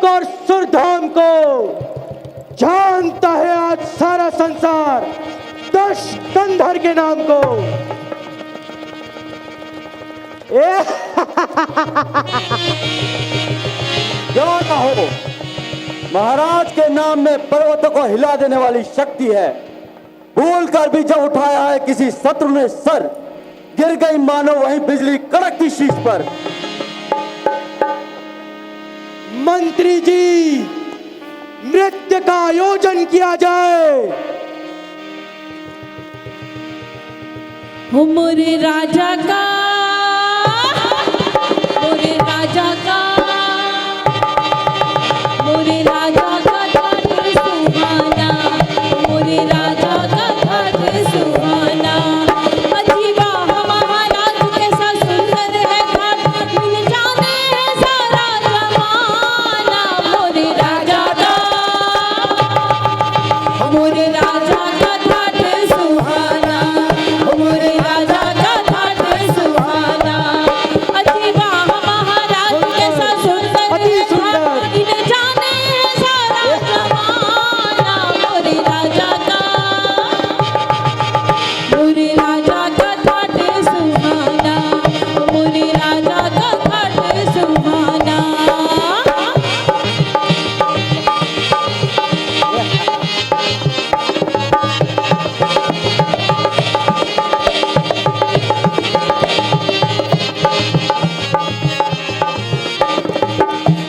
धाम और सुरधाम को जानता है आज सारा संसार दश कंधर के नाम को। क्या कहो, महाराज के नाम में पर्वतों को हिला देने वाली शक्ति है। भूल कर भी जब उठाया है किसी शत्रु ने सर, गिर गई मानो वहीं बिजली कड़कती शीश पर। मंत्री जी, नृत्य का आयोजन किया जाए। मोरे राजा का, मोरे राजा का, मोरे राजा का घाट सुहाना, मोरे राजा का घाट सुहाना। अजीबा महाराज कैसा सुंदर है घाट, मिल जाने है सारा जमाना। मोरे राजा का, मोरे राजा का घाट सुहाना, मोरे राजा का घाट सुहाना। अजीबा महाराज कैसा सुंदर है घाट, मिल जाने है सारा जमाना। मोरे राजा का, मोरे राजा का घाट सुहाना, मोरे राजा का घाट सुहाना।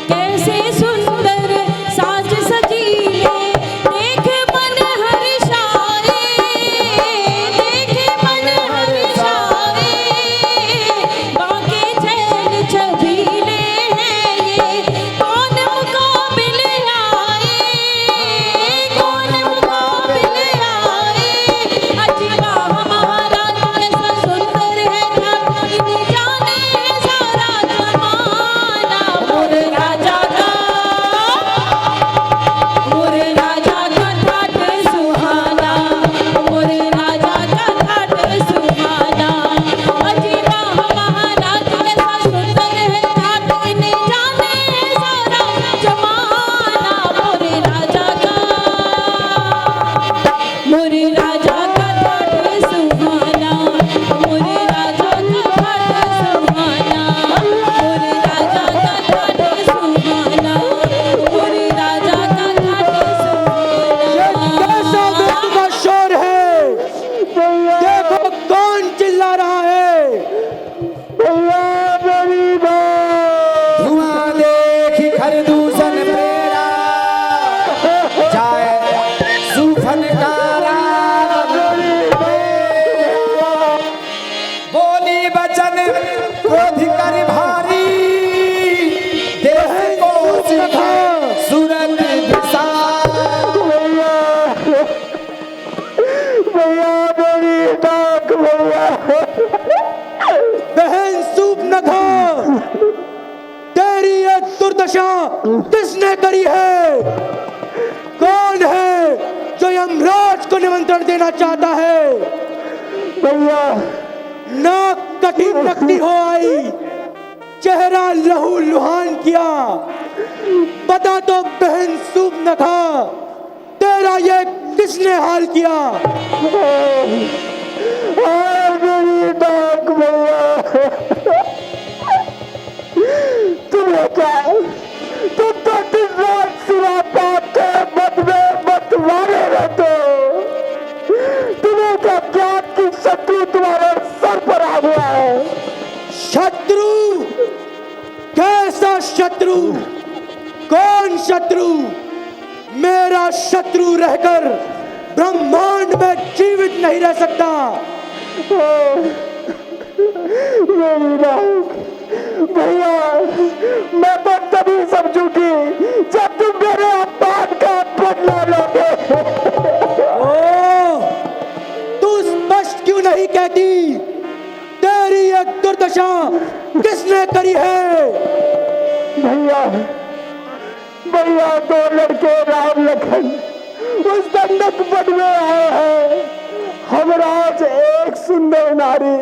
कैसे सुंदर साज सजीले, देखे मन हर्षाए, देखे मन हर्षाए। बाके चैन छबीले हैं ये, कौन मुकाबिले आए, कौन मुकाबिले आए। अजीबा महाराज कैसा सुंदर है घाट, इन जाने है सारा जमाना। मोरे राजा का, मोरे राजा का घाट सुहाना, मोरे राजा का घाट सुहाना। अजीबा महाराज कैसा सुंदर है घाट, इन जाने है सारा जमाना। मोरे राजा का, मोरे राजा का घाट सुहाना, मोरे राजा का घाट सुहाना, मोरे राजा का घाट सुहाना, मोरे राजा का ये घाट कैसा मृत्यु का शोर है? देखो कौन चिल्ला रहा है। धुआं देखी खरदूषण प्रेरा, जाए सूफन का बोली बचन क्रोध कर भारी, देश को सूरत बहन सूपनखा, तेरी ये दुर्दशा किसने करी है? कौन है जो यमराज को निमंत्रण देना चाहता है? भैया, नाक कटी नकटी हो आई, चेहरा लहू लुहान किया। बता तो बहन सूपनखा, तेरा ये किसने हाल किया? तुम्हें क्या, तुम तो दिन रात सिरा पाप के मत में मतवाले रहते हो। तुम्हें क्या ज्ञान की शत्रु तुम्हारे सर पर आ गया है? शत्रु? कैसा शत्रु? कौन शत्रु? मेरा शत्रु रहकर ब्रह्मांड में जीवित नहीं रह सकता। भैया, मैं तो तभी समझूंगी जब तुम मेरे अपमान का बदला लोगे। ओ, तू स्पष्ट क्यों नहीं कहती? तेरी ये दुर्दशा किसने करी है? भैया, भैया, दो लड़के राम लखन उस दंडक वन में आए हैं। हम आज एक सुंदर नारी,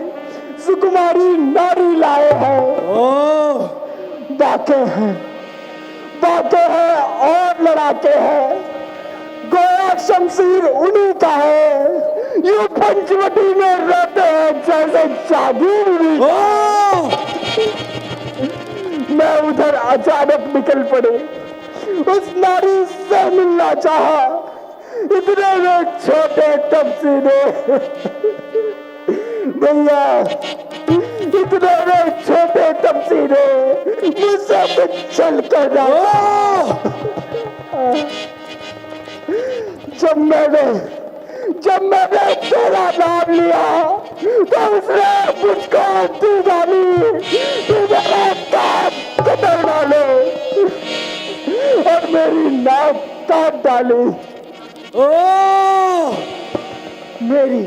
सुकुमारी नारी लाए हैं। ओ, बातें हैं, बातें हैं लड़ाते हैं, गोया शमशीर उन्हीं का है। यूं पंचवटी में रहते हैं जैसे जागीर उन्हीं का। मैं उधर अचानक निकल पड़े, उस नारी से मिलना चाहा। इतने में छोटे तपसी ने भैया, इतने में छोटे तपसी ने मुझसे पिछल कर जब मैंने तेरा नाम लिया तो उसने मुझको दी डाली, तू मेरा कान कतर डाले और मेरी नाक काट डाली। मेरी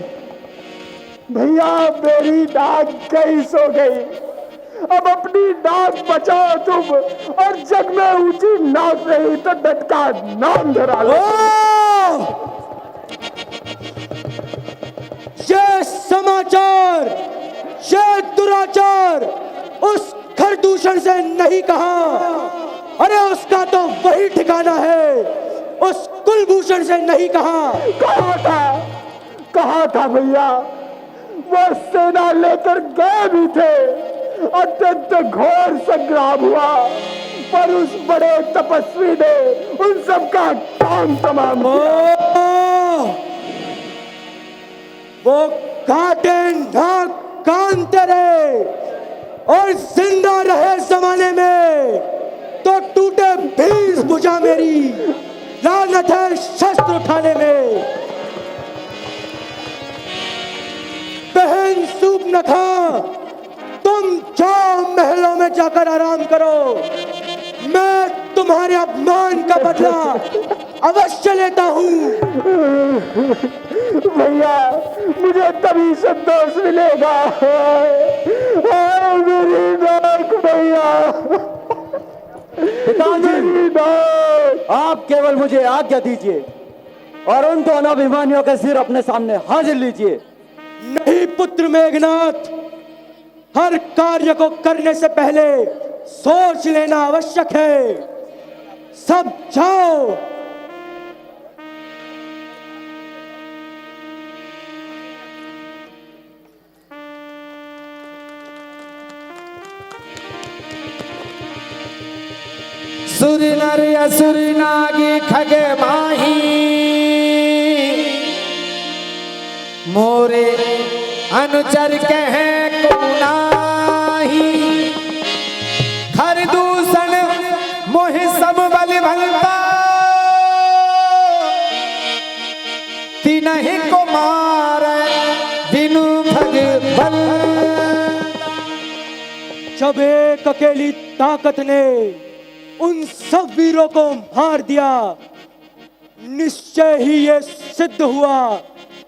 भैया, मेरी नाक गई सो गई। अब अपनी नाक बचाओ तुम, और जग में ऊंची नाक रही तो डटका नाम धरा लो। ये समाचार, ये दुराचार उस खरदूषण से नहीं कहा, अरे उसका तो वही ठिकाना है। उस कुलभूषण से नहीं कहा। कहा था भैया, वो सेना लेकर गए भी थे। अत्यंत घोर संग्राम हुआ, पर उस बड़े तपस्वी ने उन सबका काम तमाम किया। वो काटे नाक कान तेरे, और जिंदा रहे जमाने में तो टूटे भीष भुजा मेरी। लानत है शस्त्र उठाने में। बहन सूप न खा, तुम जाओ महलों में जाकर आराम करो। मैं तुम्हारे अपमान का बदला अवश्य लेता हूँ। भैया, मुझे तभी संतोष मिलेगा। मेरी नाक भैया, पिताजी, आप केवल मुझे आज्ञा दीजिए और उन दोनों अभिमानियों के सिर अपने सामने हाजिर लीजिए। नहीं पुत्र मेघनाथ, हर कार्य को करने से पहले सोच लेना आवश्यक है। सब जाओ। सुर नर असुर नागी खग माही, मोरे अनुचर कहे को नाही। खरदूषण मोह सब बल भलता, तिनहि को मार बिनु भगबल। जब एक अकेली ताकत ने उन सब वीरों को मार दिया, निश्चय ही ये सिद्ध हुआ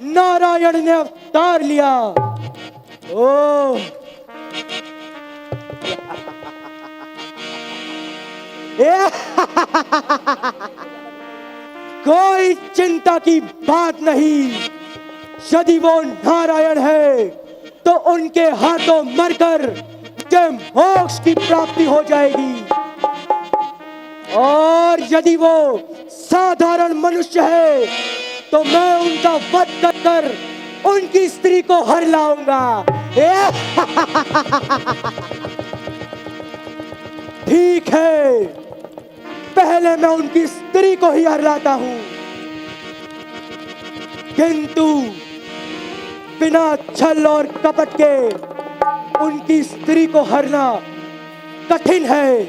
नारायण ने अवतार लिया। ओ कोई चिंता की बात नहीं। यदि वो नारायण है तो उनके हाथों मरकर के मोक्ष की प्राप्ति हो जाएगी, और यदि वो साधारण मनुष्य है तो मैं उनका वध कर उनकी स्त्री को हर लाऊंगा। ठीक है, पहले मैं उनकी स्त्री को ही हर लाता हूं, किंतु बिना छल और कपट के उनकी स्त्री को हरना कठिन है।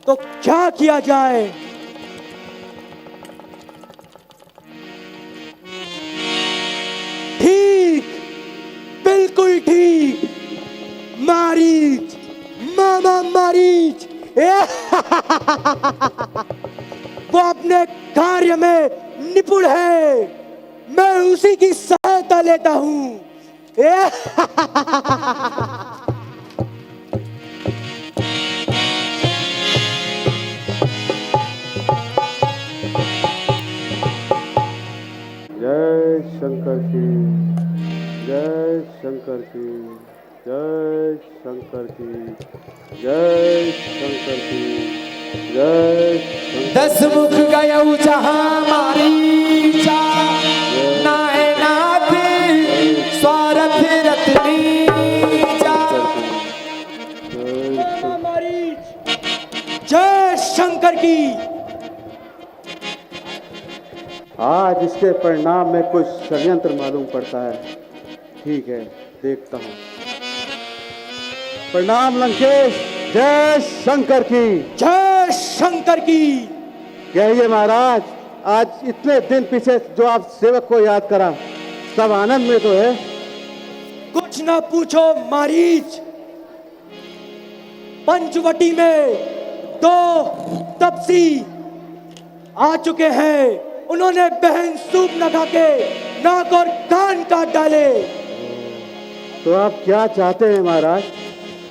तो क्या किया जाए? ठीक, बिल्कुल ठीक। मारीच, मामा मारीच। वो अपने कार्य में निपुण है, मैं उसी की सहायता लेता हूं। जय शंकर की, जय शंकर की, जय शंकर की, जय शंकर की, जय शंकर दस मुख गयऊ जहां मारीचा, नाय नाथ स्वारथ रत्नी जा। जय शंकर की। आज इसके परिणाम में कुछ षड्यंत्र मालूम पड़ता है। ठीक है, देखता हूँ। प्रणाम लंकेश, जय शंकर की। जय शंकर की। कहिए महाराज, आज इतने दिन पीछे जो आप सेवक को याद करा, सब आनंद में तो है। कुछ ना पूछो मारीच, पंचवटी में 2 तपसी आ चुके हैं। उन्होंने बहन सूप न खा के नाक और कान काट डाले। तो आप क्या चाहते हैं महाराज?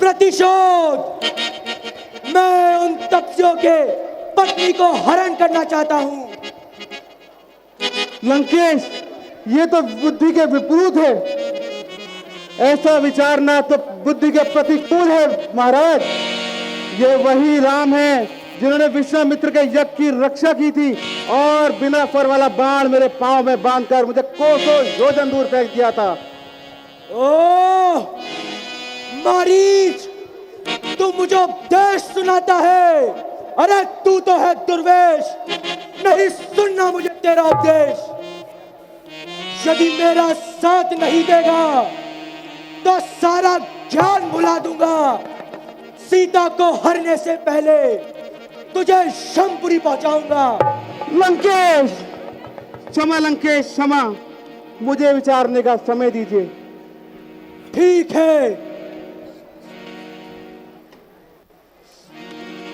प्रतिशोध। मैं उन तपसियों के पत्नी को हरण करना चाहता हूं। लंकेश, ये तो बुद्धि के विपरीत है। ऐसा विचारना तो बुद्धि के प्रतिकूल है महाराज। ये वही राम है जिन्होंने विश्वामित्र के यज्ञ की रक्षा की थी और बिना फर वाला बाण मेरे पांव में बांधकर मुझे कोसों योजन दूर फेंक दिया था। ओह मारीच, तू मुझे उपदेश सुनाता है। अरे तू तो है दुर्वेश, नहीं सुनना मुझे तेरा उपदेश। यदि मेरा साथ नहीं देगा तो सारा ज्ञान भुला दूंगा। सीता को हरने से पहले तुझे शमपुरी पहुंचाऊंगा। लंकेश, क्षमा लंकेश, क्षमा। मुझे विचारने का समय दीजिए। ठीक है।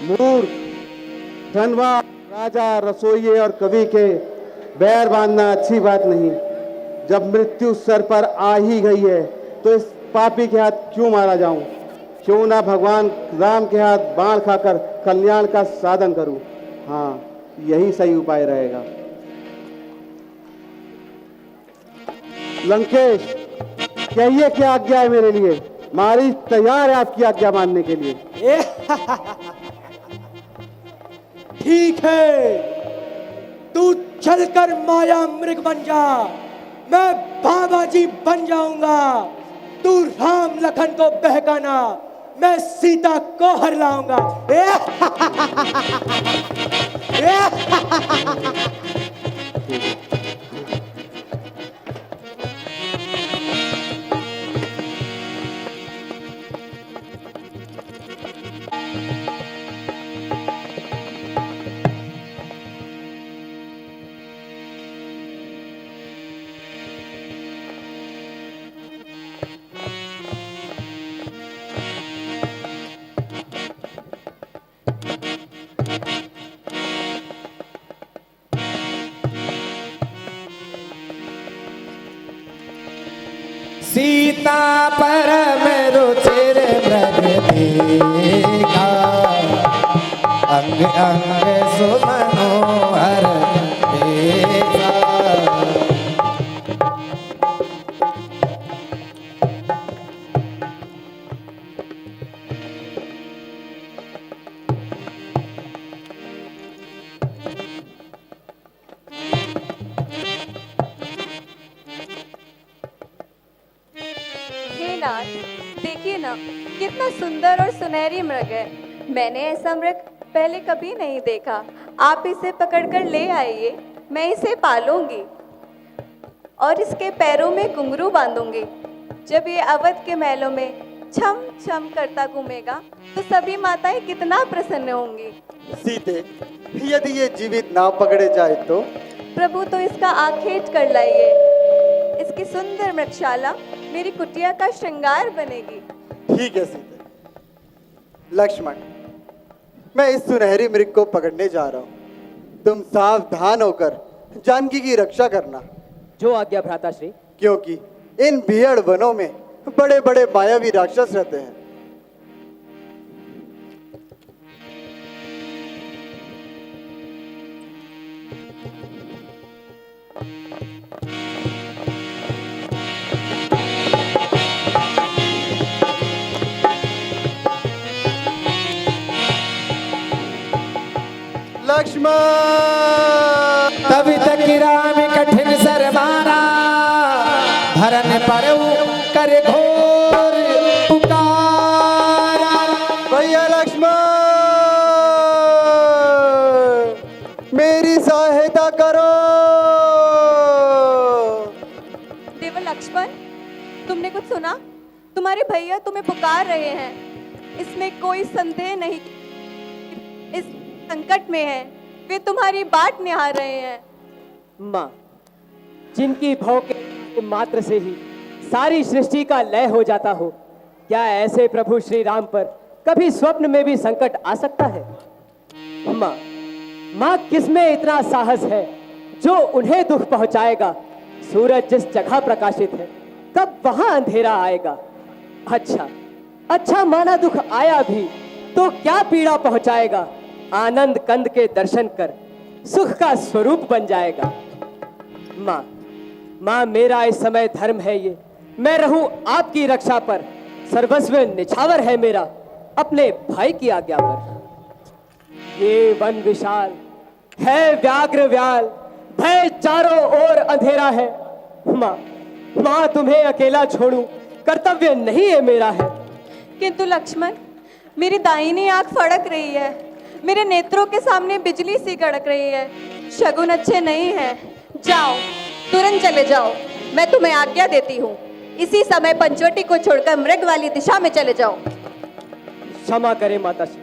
मूर्ख, धनवान, राजा, रसोइये और कवि के बैर बांधना अच्छी बात नहीं। जब मृत्यु सर पर आ ही गई है तो इस पापी के हाथ क्यों मारा जाऊं? क्यों ना भगवान राम के हाथ बाण खाकर कल्याण का साधन करूं। हाँ, यही सही उपाय रहेगा। लंकेश, कहिए क्या आज्ञा है मेरे लिए? मारीच तैयार है आपकी आज्ञा मानने के लिए। ठीक है, तू चलकर माया मृग बन जा, मैं बाबाजी बन जाऊंगा। तू राम लखन को बहकाना, मैं सीता को हर लाऊंगा। सीता परम रुचिर मृग देखा, अंग अंग सुमनोहर देखा। हे नाथ, देखिए ना कितना सुंदर और सुनहरी मृग है। मैंने ऐसा मृग पहले कभी नहीं देखा। आप इसे पकड़कर ले आइए, मैं इसे पालूंगी और इसके पैरों में घुंघरू बांधूंगी। जब ये अवध के महलों में छम छम करता घूमेगा तो सभी माताएं कितना प्रसन्न होंगी। सीते, यदि ये जीवित ना पकड़े जाए तो? प्रभु तो इसका आखेट कर लाइए। इसकी सुंदर मृगशाला मेरी कुटिया का श्रृंगार बनेगी। ठीक है सीते। लक्ष्मण, मैं इस सुनहरी मृग को पकड़ने जा रहा हूँ। तुम सावधान होकर जानकी की रक्षा करना। जो आज्ञा भ्राताश्री। क्योंकि इन भीड़ वनों में बड़े बड़े मायावी राक्षस रहते हैं। लक्ष्मण। तभी तक राम कठिन सर मारा, धरन पर कर घोर पुकारा। भैया लक्ष्मण, मेरी सहायता करो। देवर लक्ष्मण, तुमने कुछ सुना? तुम्हारे भैया तुम्हें पुकार रहे हैं। इसमें कोई संदेह नहीं, इस संकट में है, वे तुम्हारी बाट निहार रहे हैं। माँ, जिनकी भौ के मात्र से ही सारी सृष्टि का लय हो जाता हो, क्या ऐसे प्रभु श्री राम पर कभी स्वप्न में भी संकट आ सकता है? माँ, माँ किसमें इतना साहस है जो उन्हें दुख पहुंचाएगा? सूरज जिस जगह प्रकाशित है, कब वहां अंधेरा आएगा? अच्छा माना दुख आया भी तो क्या पीड़ा पहुंचाएगा? आनंद कंद के दर्शन कर सुख का स्वरूप बन जाएगा। माँ, मेरा इस समय धर्म है ये, मैं रहूं आपकी रक्षा पर। सर्वस्व निछावर है मेरा अपने भाई की आज्ञा पर। ये वन विशाल है व्याघ्र व्याल, भय चारों ओर अंधेरा है। माँ तुम्हें अकेला छोड़ूं कर्तव्य नहीं है मेरा है। किंतु लक्ष्मण, मेरी दाहिनी आंख फड़क रही है, मेरे नेत्रों के सामने बिजली सी कड़क रही है। शगुन अच्छे नहीं है। जाओ, तुरंत चले जाओ, मैं तुम्हें आज्ञा देती हूँ। इसी समय पंचवटी को छोड़कर मृग वाली दिशा में चले जाओ। क्षमा करें माताश्री,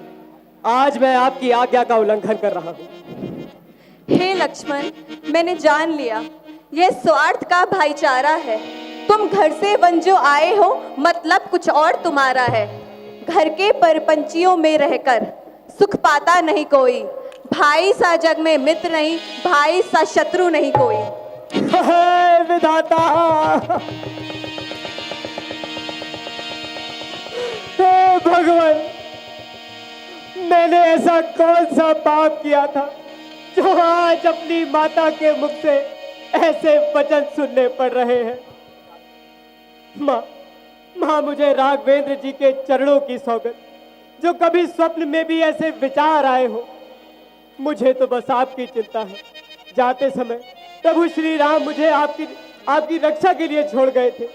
आज मैं आपकी आज्ञा का उल्लंघन कर रहा हूँ। हे लक्ष्मण, मैंने जान लिया, यह स्वार्थ का भाईचारा है। तुम घर से वन जो आए हो, मतलब कुछ और तुम्हारा है। घर के परपंचियों में रहकर सुख पाता नहीं कोई। भाई सा जग में मित्र नहीं, भाई सा शत्रु नहीं कोई। हे विधाता, हे भगवान, मैंने ऐसा कौन सा पाप किया था जो आज अपनी माता के मुख से ऐसे वचन सुनने पड़ रहे हैं? माँ, मुझे राघवेंद्र जी के चरणों की सौगंध, जो कभी स्वप्न में भी ऐसे विचार आए हो। मुझे तो बस आपकी चिंता है। जाते समय प्रभु श्री राम मुझे आपकी रक्षा के लिए छोड़ गए थे।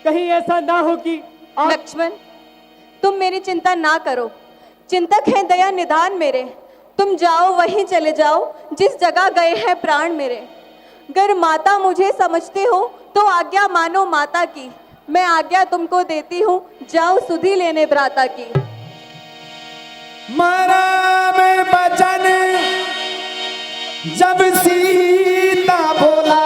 कहीं ऐसा ना हो कि लक्ष्मण, तुम मेरी चिंता ना करो। चिंतक है दया निधान मेरे। तुम जाओ, वहीं चले जाओ जिस जगह गए हैं प्राण मेरे। अगर माता मुझे समझते हो तो आज्ञा मानो माता की। मैं आज्ञा तुमको देती हूँ, जाओ सुधि लेने भ्राता की। मरा में बचन जब सीता बोला,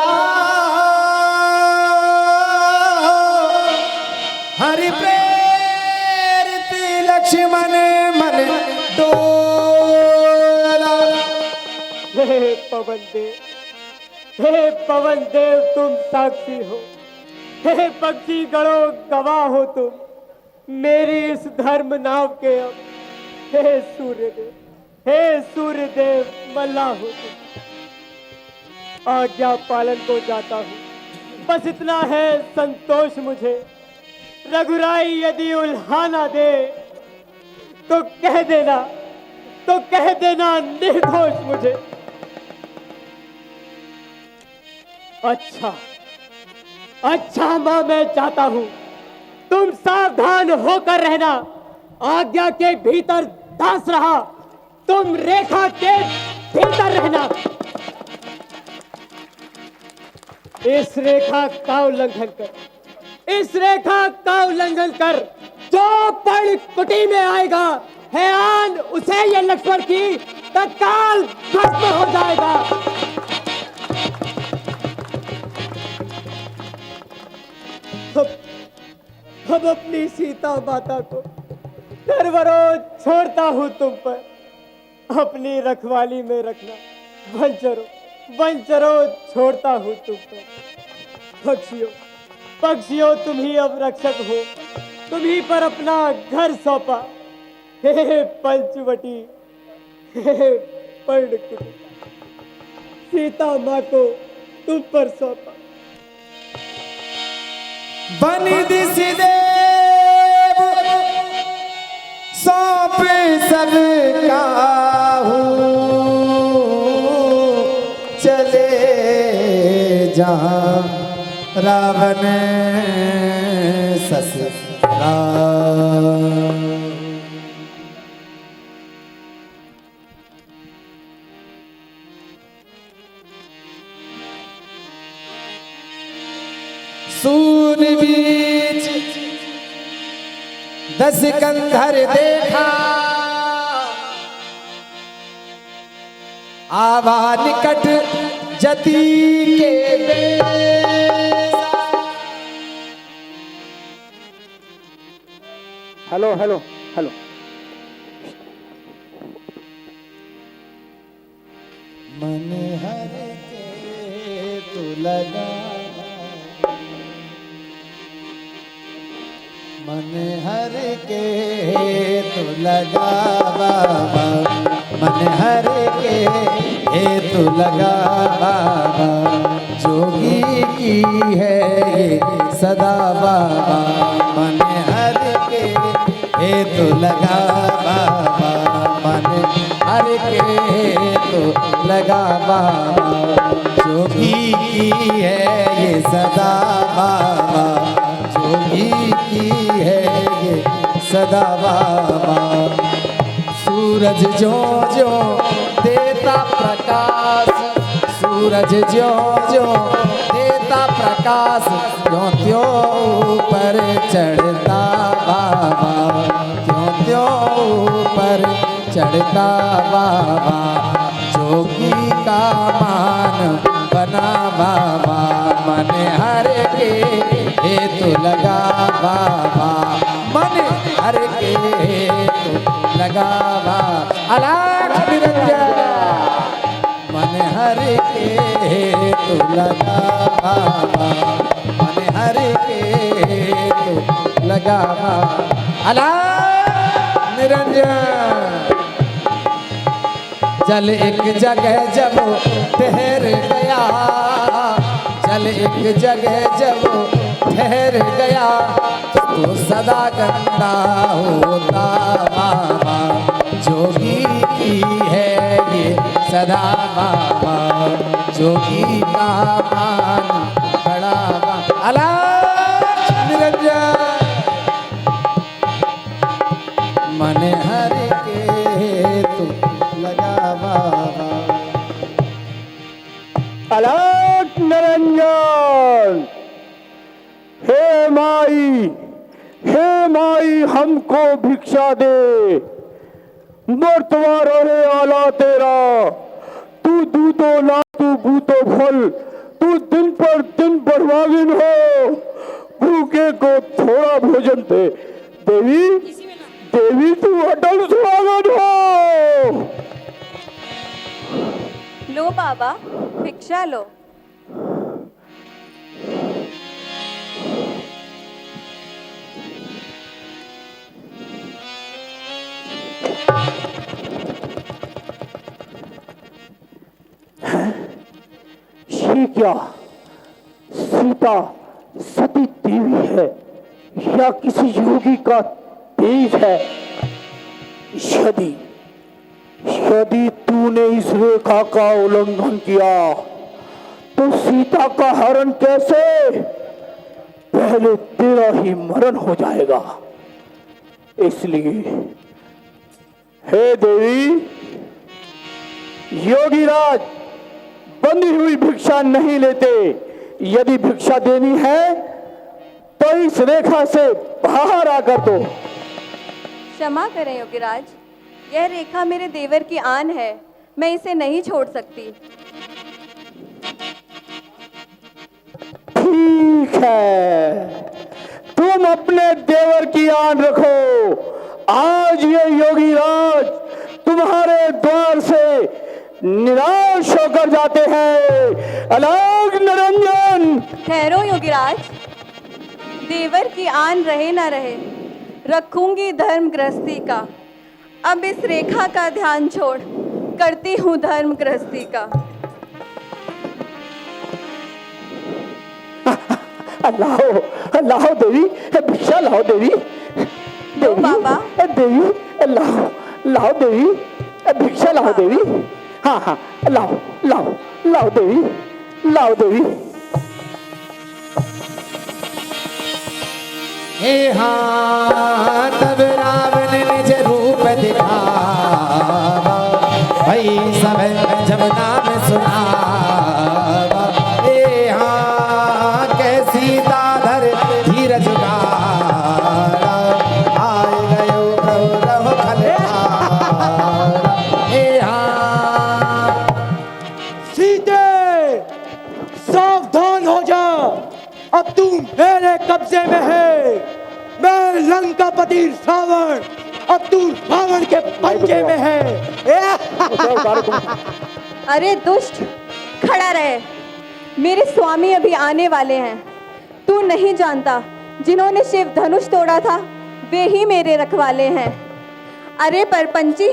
हरि प्रेरित लक्ष्मण मन डोला। हे पवन देव तुम साक्षी हो। हे पक्षी गणों गवाह हो तुम मेरी इस धर्म नाव के। अब हे सूर्यदेव मल्ला हो तुम। आज्ञा पालन को जाता हूँ, बस इतना है संतोष मुझे। रघुराई यदि उल्हाना दे तो कह देना निर्दोष मुझे। अच्छा माँ, मैं चाहता हूँ तुम सावधान होकर रहना। आज्ञा के भीतर दास रहा, तुम रेखा के भीतर रहना। इस रेखा का उल्लंघन कर जो पर्ण कुटी में आएगा, हैरान उसे ये लक्ष्मण की तत्काल भस्म हो जाएगा। अब अपनी सीता माता को निर्वरोध छोड़ता हूँ तुम पर। अपनी रखवाली में रखना वंचरो छोड़ता हूँ तुम पर। पक्षियों तुम ही अब रक्षक हो, तुम ही पर अपना घर सौंपा। हे पंचवटी, हे पर्णकुटी, सीता माँ को तुम पर सौंपा। बनिदिसि देव सौंप सब काहू, जहाँ रावण ससुरा। सून बीच 10 कंधर देखा, आवा निकट जति के बेसा। Hello hello hello. मन हर के तू लगा, मन हर के तू लगा बाबा, मन हर के तू लगा बाबा। जोगी की है ये सदा बाबा, मन हर के तू लगा बाबा, मन हर के तू लगा बाबा। जोगी की है ये सदा बाबा, जोगी की है ये सदा बाबा। सूरज ज्यों ज्यों देता प्रकाश, सूरज ज्यों ज्यों देता प्रकाश, त्यों त्यों ऊपर चढ़ता बाबा, त्यों त्यों ऊपर चढ़ता बाबा। जोगी का मान बना बाबा, मन हर के तू लगा बाबा, मन हर के तू लगा बाबा। अलख निरंजन मन हर के तू लगा बाबा, मन हर के तू लगा बाबा। अलख निरंजन जल एक जगह जब ठहर गया, जल एक जगह जब ठहर गया, तो सदा गंगा होता बाबा। जोगी की है ये सदा बाबा, जोगी का मान बड़ा बाबा। अलख निरंजन मन हर के तू लगा बाबा। अलख निरंजन। हे माई हमको भिक्षा दे, मर्तवा रहे आला तेरा। तू दूतो ना तू बूतो फल, तू दिन पर दिन बढ़वागिन हो। भूखे को थोड़ा भोजन दे, देवी देवी तू अटल सुहागन हो। लो बाबा, भिक्षा लो। ये क्या सीता सती देवी है या किसी योगी का तेज है? यदि तूने इस रेखा का उल्लंघन किया तो सीता का हरण कैसे? पहले तेरा ही मरण हो जाएगा। इसलिए हे देवी, योगीराज बंधी हुई भिक्षा नहीं लेते। यदि भिक्षा देनी है तो इस रेखा से बाहर आकर दो। क्षमा करें योगीराज, यह रेखा मेरे देवर की आन है, मैं इसे नहीं छोड़ सकती। ठीक है, तुम अपने देवर की आन रखो। आज ये योगीराज तुम्हारे द्वार से निराश होकर जाते हैं। अलग निरंजन। ठहरो योगीराज, देवर की आन रहे ना रहे, रखूंगी धर्म गृहस्थी का। अब इस रेखा का ध्यान छोड़ करती हूँ धर्म गृहस्थी का। लाओ देवी, भिक्षा लाओ देवी। दो बाबा। देवी लाओ देवी, भिक्षा लाओ देवी। हाँ लाओ देवी, लाओ देवी। हे हाँ तब रावण निज रूप दिखावा, भई सब जब नाम सुनावा। हे हाँ कैसी दाधर धीरज गारा, आए गयो प्रभु रहो खलहारा। हे हाँ सीते, सावधान हो जा, अब तू मेरे कब्जे में है। मैं लंकापति रावण, अब तू रावण के पंजे में है। अरे दुष्ट, खड़ा रहे। मेरे स्वामी अभी आने वाले हैं। तू नहीं जानता, जिन्होंने शिव धनुष तोड़ा था वे ही मेरे रखवाले हैं। अरे परपंची,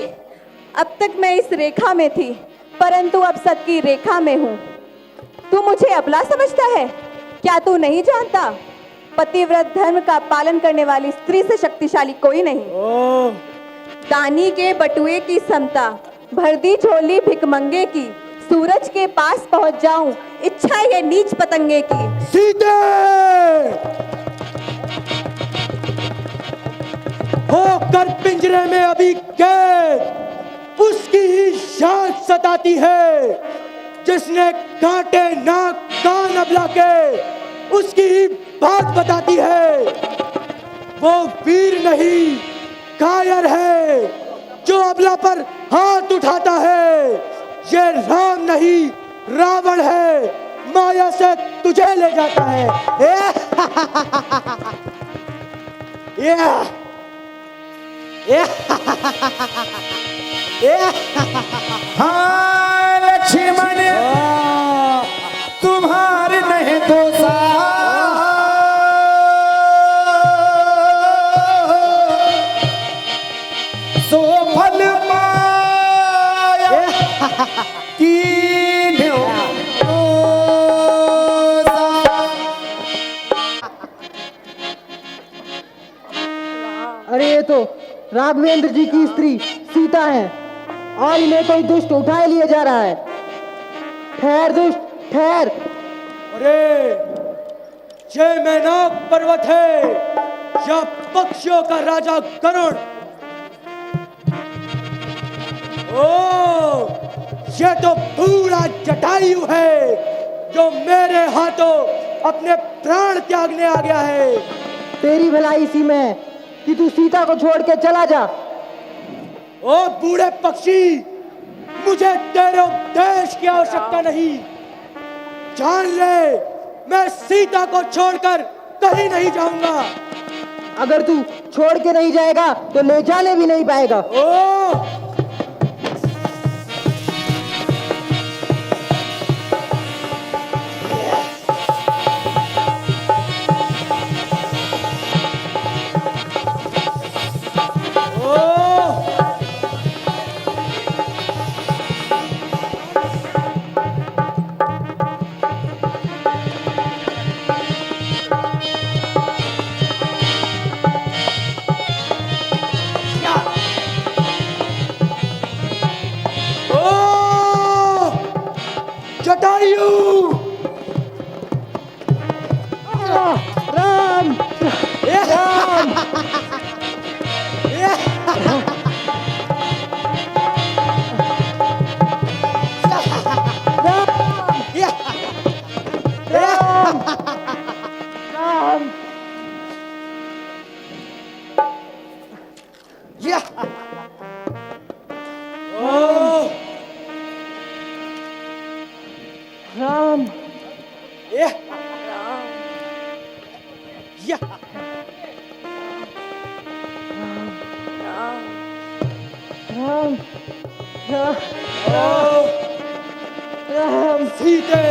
अब तक मैं इस रेखा में थी, परंतु अब सत की रेखा में हूँ। तू मुझे अबला समझता है? क्या तू नहीं जानता, पतिव्रत धर्म का पालन करने वाली स्त्री से शक्तिशाली कोई नहीं। दानी के बटुए की समता, भर दी झोली भिकमंगे की, सूरज के पास पहुंच जाऊं, इच्छा ये नीच पतंगे की। सीते, होकर पिंजरे में अभी कैद उसकी ही शान सताती है, जिसने कांटे नाक कान अबला के उसकी ही बात बताती है। वो वीर नहीं, कायर है, जो अबला पर हाथ उठाता है। ये राम नहीं, रावण है, माया से तुझे ले जाता है। हाँ लक्ष्मण तुम्हारे नहीं दोषा, सो फल पाया कीन्हो दोषा। अरे ये तो राघवेंद्र जी की स्त्री सीता है और इन्हें कोई दुष्ट उठाए लिए जा रहा है। ठहर दुष्ट, ठहर। अरे ये मैनाक पर्वत है या पक्षियों का राजा गरुड़? ओ, ये तो पूरा जटायु है, जो मेरे हाथों अपने प्राण त्यागने आ गया है। तेरी भलाई इसी में है कि तू सीता को छोड़ के चला जा। ओ बूढ़े पक्षी, मुझे तेरे उपदेश की आवश्यकता नहीं। जान ले, मैं सीता को छोड़कर कहीं नहीं जाऊंगा। अगर तू छोड़ के नहीं जाएगा तो ले जाने भी नहीं पाएगा। ओ जटायु, राम, राम। राम, राम, राम, राम, सीते,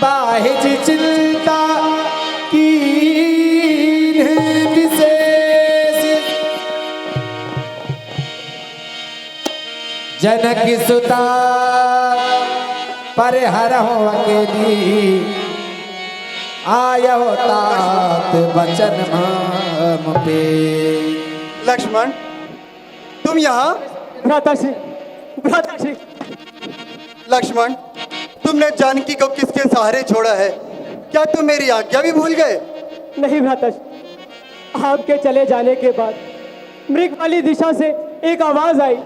बाहिज चिंता की विशेष, जनक सुता पर हरहु अकेली, आयो तात बचन माम पे। लक्ष्मण, तू तुम यहाँ? भ्राताश्री, भ्राताश्री, लक्ष्मण, तुमने जानकी को किसके सहारे छोड़ा है? क्या तुम मेरी आज्ञा भी भूल गए? नहीं भ्राताश्री, आपके चले जाने के बाद मृग वाली दिशा से एक आवाज आई।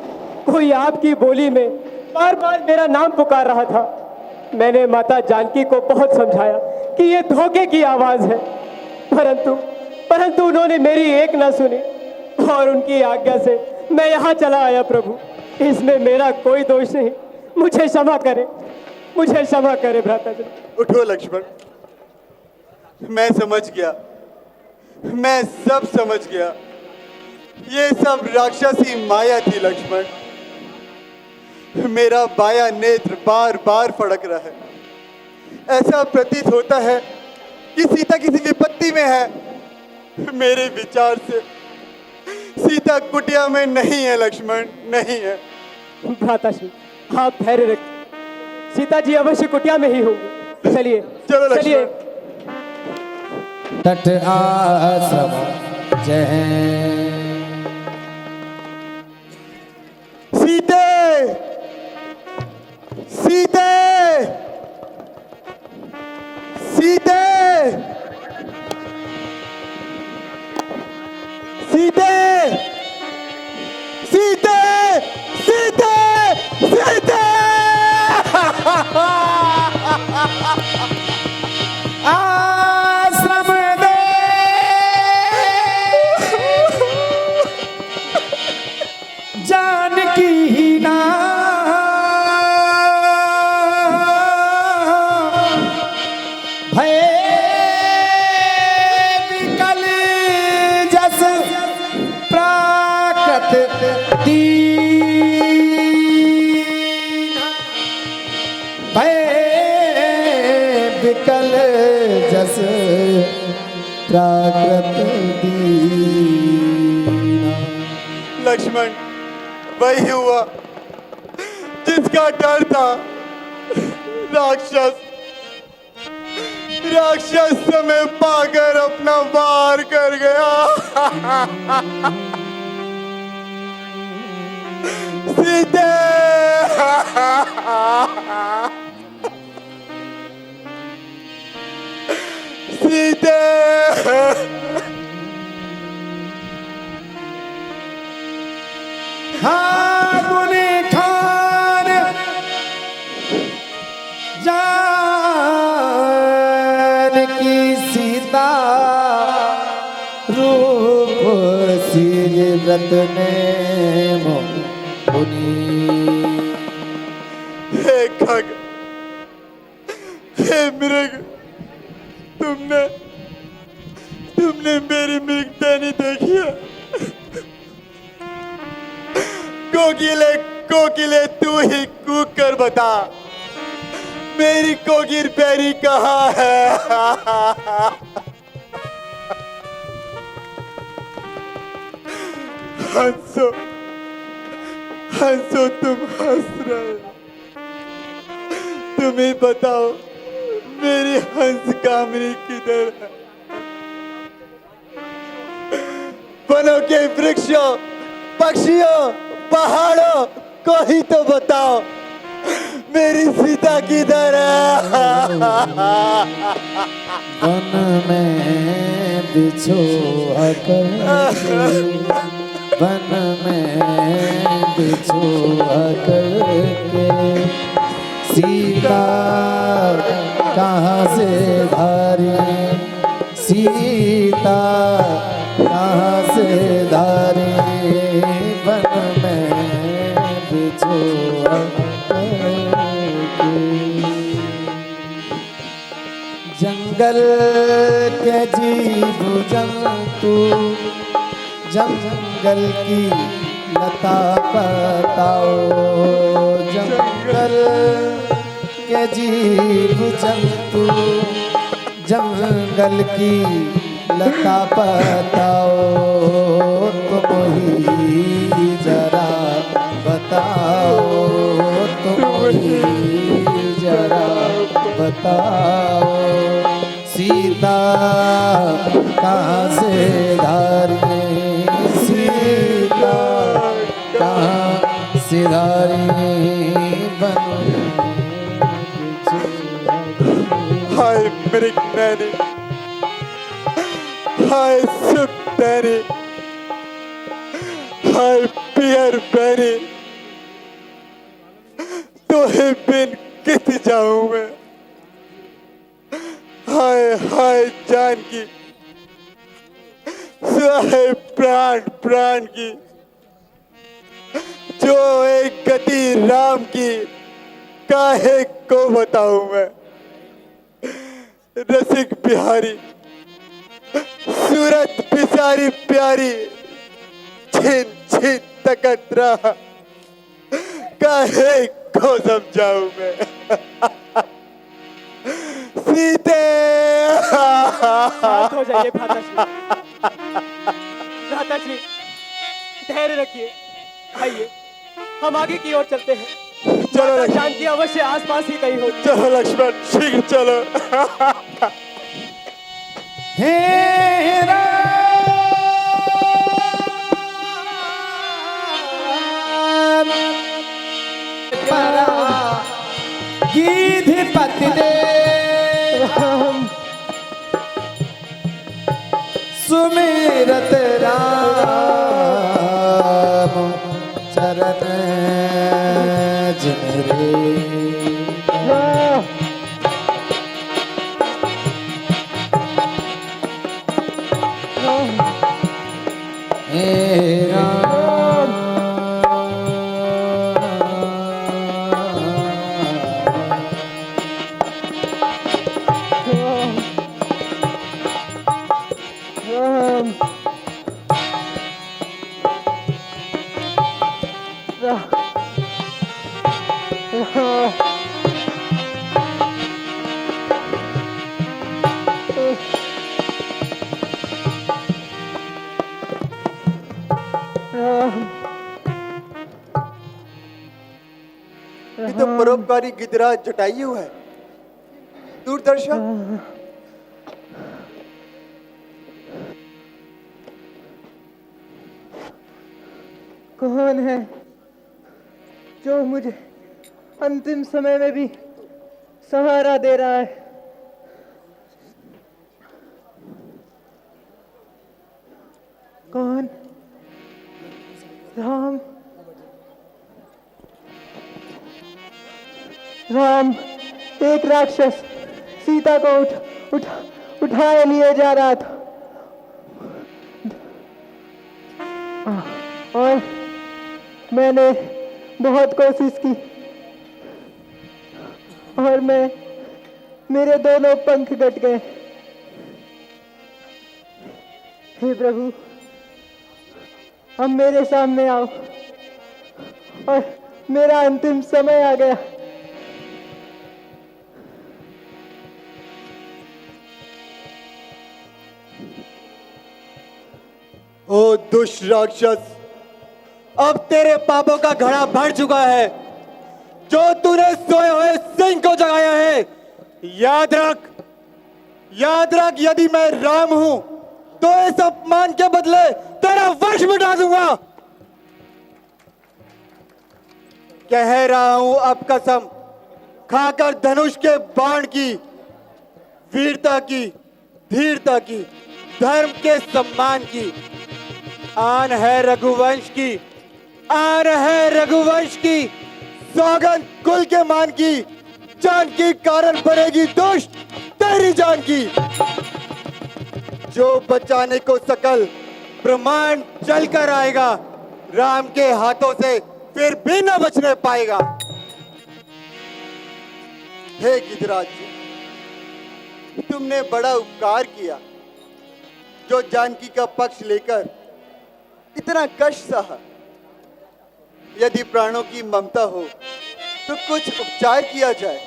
कोई आपकी बोली में बार बार मेरा नाम पुकार रहा था। मैंने माता जानकी को बहुत समझाया कि ये धोखे की आवाज है, परंतु उन्होंने मेरी एक न सुनी और उनकी आज्ञा से मैं यहाँ चला आया। प्रभु, इसमें मेरा कोई दोष नहीं, मुझे क्षमा करे, मुझे क्षमा करे भ्राताजी। उठो लक्ष्मण, मैं समझ गया, मैं सब समझ गया। ये सब राक्षसी माया थी लक्ष्मण। मेरा बाया नेत्र बार बार फड़क रहा है। ऐसा प्रतीत होता है कि सीता किसी विपत्ति में है। मेरे विचार से सीता कुटिया में नहीं है लक्ष्मण, नहीं है। भ्राताश्री, आप धैर्य रखिए, सीता जी अवश्य कुटिया में ही होंगी। चलिए चलो चलिए। तट आसम जय सीते, सीते, सीते, सीते, सीते, सीते, सीते। आश्रम दे जानकी ही ना भय विकल जस प्राकृत दीन भय विकल जस प्राकृत दीन। लक्ष्मण, वही हुआ जिसका डर था। राक्षस समय पाकर अपना वार कर गया। सीते, सीते। हाँ गुने खान जानकी सीता रूप सिर रत्ने मुनि। हे खग, हे मृग, तुमने मेरी मृगता नहीं देखी है। कोकिले, कोकिले, तू ही कूक कर बता, मेरी कोकिल प्यारी कहाँ है? हंसो, हंसो, तुम हंस रहे हो। तुम ही बताओ, मेरी हंस कामनी किधर है? वनों के वृक्षों, पक्षियों, पहाड़ों को ही तो बताओ, मेरी सीता किधर है? वन में बिछोआ करके, वन में बिछोआ करके सीता कहाँ से धारी, सीता कहाँ से धारी, वन में बिछोआ करके। जंगल के जीव जंतु, जंगल की लता बताओ, जंगल के जीव जंतु, जंगल की लता बताओ, तुम ही जरा बताओ, तुम ही जरा बताओ, सीता कहाँ से धारी, सीता अमृत नैनी, हाय सुख तैनी, हाय पियर बैनी, तोहे बिन कित जाऊं मैं। हाय हाय जानकी, सुहाए प्राण प्राण की, जो एक गति राम की, काहे को बताऊं मैं। रसिक बिहारी, सूरत बिसारी प्यारी, छिन छिन तकत रहा, काहे को समझाऊं मैं। सीते शांत हो जाइए भ्राताश्री। भ्राताश्री धैर्य रखिए। आइए हम आगे की ओर चलते हैं। चलो माता लक्ष्मण। जानकी अवश्य आसपास ही कहीं होगी। चलो लक्ष्मण, शीघ्र चलो। हे राम परा गीधिपति दे सुमिरत राम चरण जिन रे। हे राम ये तो परोपकारी गिरिराज जटायु है। दूरदर्शन कौन है जो मुझे अंतिम समय में भी सहारा दे रहा है? कौन? राम। राम एक राक्षस सीता को उठाए लिए जा रहा था और मैंने बहुत कोशिश की और मेरे दोनों पंख कट गए। हे प्रभु, अब मेरे सामने आओ और मेरा अंतिम समय आ गया। ओ दुष्ट राक्षस, अब तेरे पापों का घड़ा भर चुका है। जो तूने सोए हुए सिंह को जगाया है, याद रख, यदि मैं राम हूं तो इस अपमान के बदले तेरा वश मिटा दूंगा। कह रहा हूं अब कसम खाकर धनुष के बाण की, वीरता की, धीरता की, धर्म के सम्मान की। आन है रघुवंश की, आन है रघुवंश की, सौगंध कुल के मान की, जान की कारण बनेगी दुष्ट तेरी जान की। जो बचाने को सकल ब्रह्मांड चल कर आएगा, राम के हाथों से फिर भी न बचने पाएगा। हे गिरिराज जी, तुमने बड़ा उपकार किया जो जानकी का पक्ष लेकर इतना कष्ट सहा। यदि प्राणों की ममता हो तो कुछ उपचार किया जाए।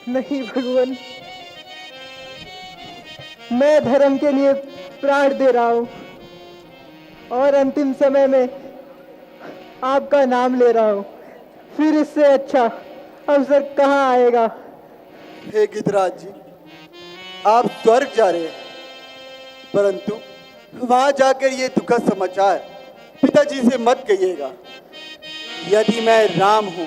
नहीं भगवान, मैं धर्म के लिए प्राण दे रहा हूं और अंतिम समय में आपका नाम ले रहा हूं। फिर इससे अच्छा अवसर कहां आएगा? हे गिरिराज जी, आप स्वर्ग जा रहे हैं, परंतु वहां जाकर ये दुखद समाचार पिताजी से मत कहिएगा। यदि मैं राम हूं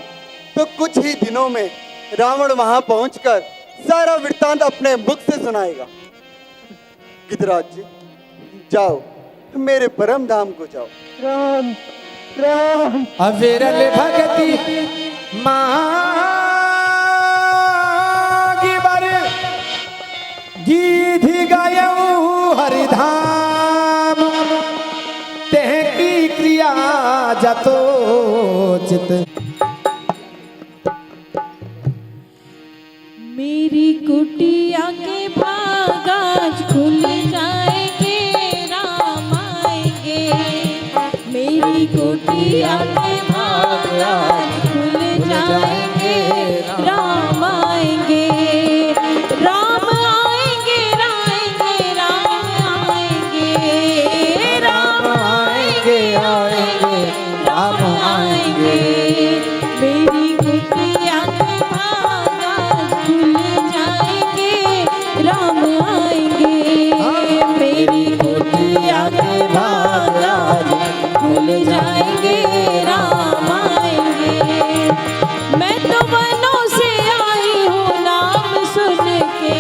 तो कुछ ही दिनों में रावण वहां पहुंचकर सारा वृत्तांत अपने मुख से सुनाएगा। गिरिराज जी, जाओ, मेरे परम धाम को जाओ। राम राम अविरल भक्ति मांगी बर गीधी गायऊ हरिधाम तेह की क्रिया जतोचित। मेरी कुटिया के भाग आज खुल जाएंगे, राम आएंगे। मेरी कुटिया के भाग आज खुल जाएंगे, राम आएंगे। राम आएंगे, आएंगे, राम आएंगे। राम आएंगे, आएंगे, राम आएंगे। मेरी कुटिया के भाग आज खुल जाएंगे, राम आएंगे। मेरी कुटिया के भाग आज खुल जाएंगे, राम आएंगे। मैं तो वनों से आई हूँ नाम सुन के,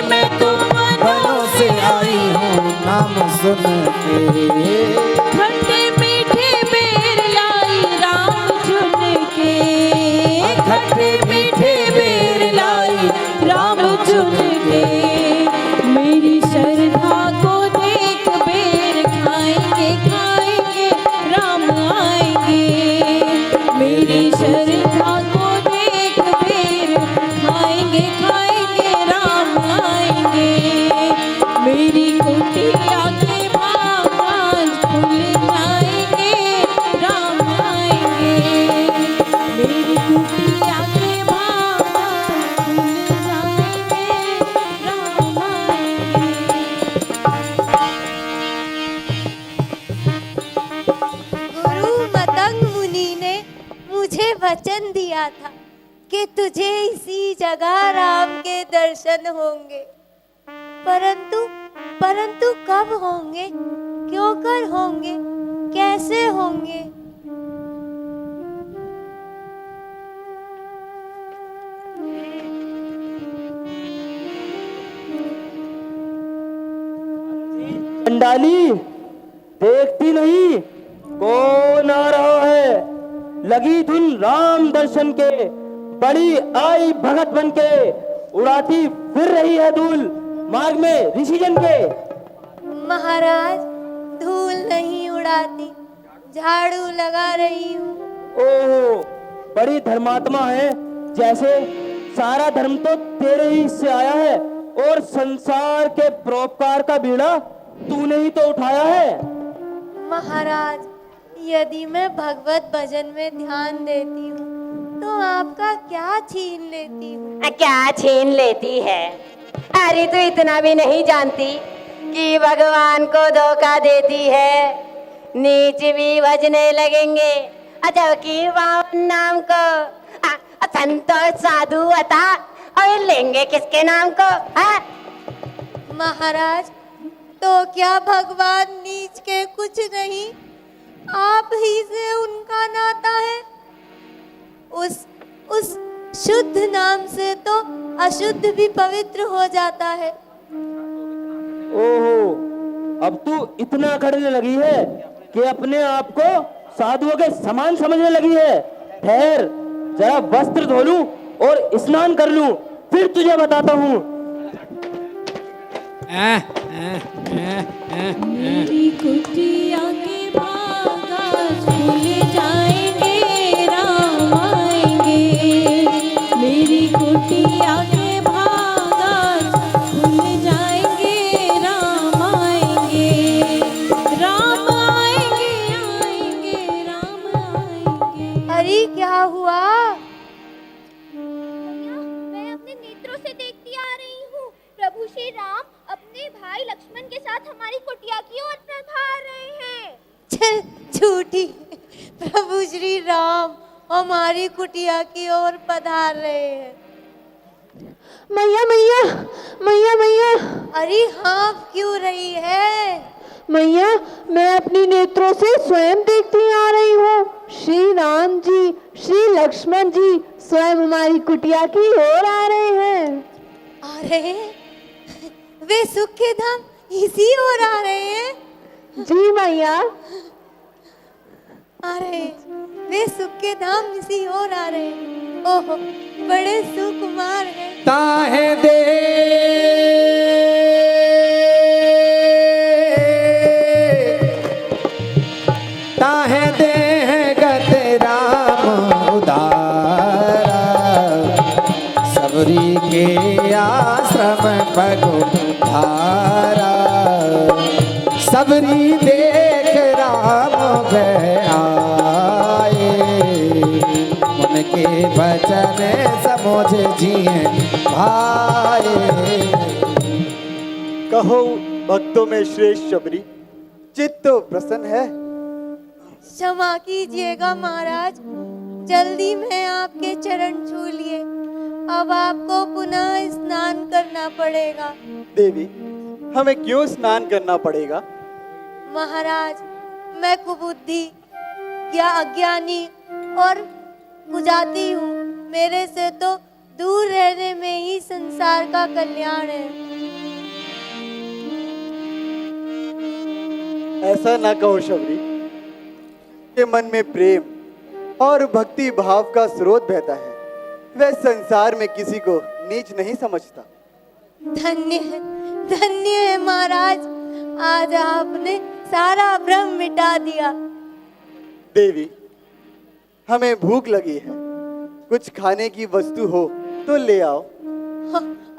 मैं तो वनों से आई हूँ नाम सुन के। खट्टे मीठे बेर लाई राम चुन के, खट्टे मीठे बेर लाई राम चुन के। मेरी श्रद्धा को देख बेर खाएंगे, खाएंगे, राम आएंगे। मेरी श्रद्धा को देख बेर खाएंगे, खाएंगे, राम आएंगे। मेरी कुटिया के भाग आज खुल जाएंगे, राम आएंगे। मेरी कुटिया के भाग आज खुल जाएंगे, राम आएंगे। गुरु मतंग मुनि ने मुझे वचन दिया था कि तुझे इसी जगह राम के दर्शन होंगे, परंतु परंतु कब होंगे, क्यों कर होंगे, कैसे होंगे? चंडाली, देखती नहीं कौन आ रहा है? लगी धुन राम दर्शन के, बड़ी आई भगत बन के, उड़ाती फिर रही है धूल मार्ग में ऋषिजन के। महाराज, धूल नहीं उड़ाती, झाड़ू लगा रही हूँ। ओहो, बड़ी धर्मात्मा है, जैसे सारा धर्म तो तेरे ही से आया है और संसार के परोपकार का बीड़ा तूने ही तो उठाया है। महाराज, यदि मैं भगवत भजन में ध्यान देती हूँ तो आपका क्या छीन लेती हूँ? क्या छीन लेती है? अरे तू इतना भी नहीं जानती कि भगवान को धोखा देती है। नीच भी भजने लगेंगे, जबकि वामन नाम को संतोष साधु अता और लेंगे किसके नाम को? महाराज, तो क्या भगवान नीच के कुछ नहीं, आप ही से उनका नाता है। उस शुद्ध नाम से तो अशुद्ध भी पवित्र हो जाता है। ओहो, अब तू इतना करने लगी है कि अपने आप को साधुओं के समान समझने लगी है। ठहर, जरा वस्त्र धो लूं और स्नान कर लूं, फिर तुझे बताता हूँ। मेरी कुटिया के भाग आज खुल जाएंगे, राम आएंगे। मेरी कुटिया के भाग आज खुल जाएंगे, राम आएंगे। राम आएंगे, आएंगे, राम आएंगे। अरे क्या हुआ? मैं अपने नेत्रों से देखती आ रही हूँ, प्रभु श्री राम अपने भाई लक्ष्मण के साथ हमारी कुटिया की ओर पधार रहे हैं। झूठी, प्रभु श्री राम हमारी कुटिया की ओर पधार रहे हैं। मैया मैया मैया मैया, अरे हाँ, क्यों रही है? मैया मैं अपनी नेत्रों से स्वयं देखती आ रही हूँ, श्री राम जी, श्री लक्ष्मण जी स्वयं हमारी कुटिया की ओर आ रहे हैं। आ रहे हैं? वे सुख के धाम इसी ओर आ रहे हैं? जी मैया। आ रहे हैं, वे सुख के धाम इसी ओर आ रहे हैं। ओहो, बड़े सुकुमार हैं। ताहे दे ताहे दे गते राम उदारा, सबरी के आश्रम पगुधारा, सबरी देख राम भय आए, उनके वचन समझ जिए भाए। कहो भक्तों में श्रेष्ठ शबरी, चित्त तो प्रसन्न है। क्षमा कीजिएगा महाराज, जल्दी में आपके चरण छू लिए। अब आपको पुनः स्नान करना पड़ेगा। देवी, हमें क्यों स्नान करना पड़ेगा? महाराज, मैं कुबुद्धि या अज्ञानी और कुजाती हूँ। मेरे से तो दूर रहने में ही संसार का कल्याण है। ऐसा ना कहो शबरी, के मन में प्रेम और भक्ति भाव का स्रोत बहता है। वह संसार में किसी को नीच नहीं समझता। धन्य है, धन्य है महाराज, आज आपने सारा भ्रम मिटा दिया। देवी, हमें भूख लगी है, कुछ खाने की वस्तु हो तो ले आओ।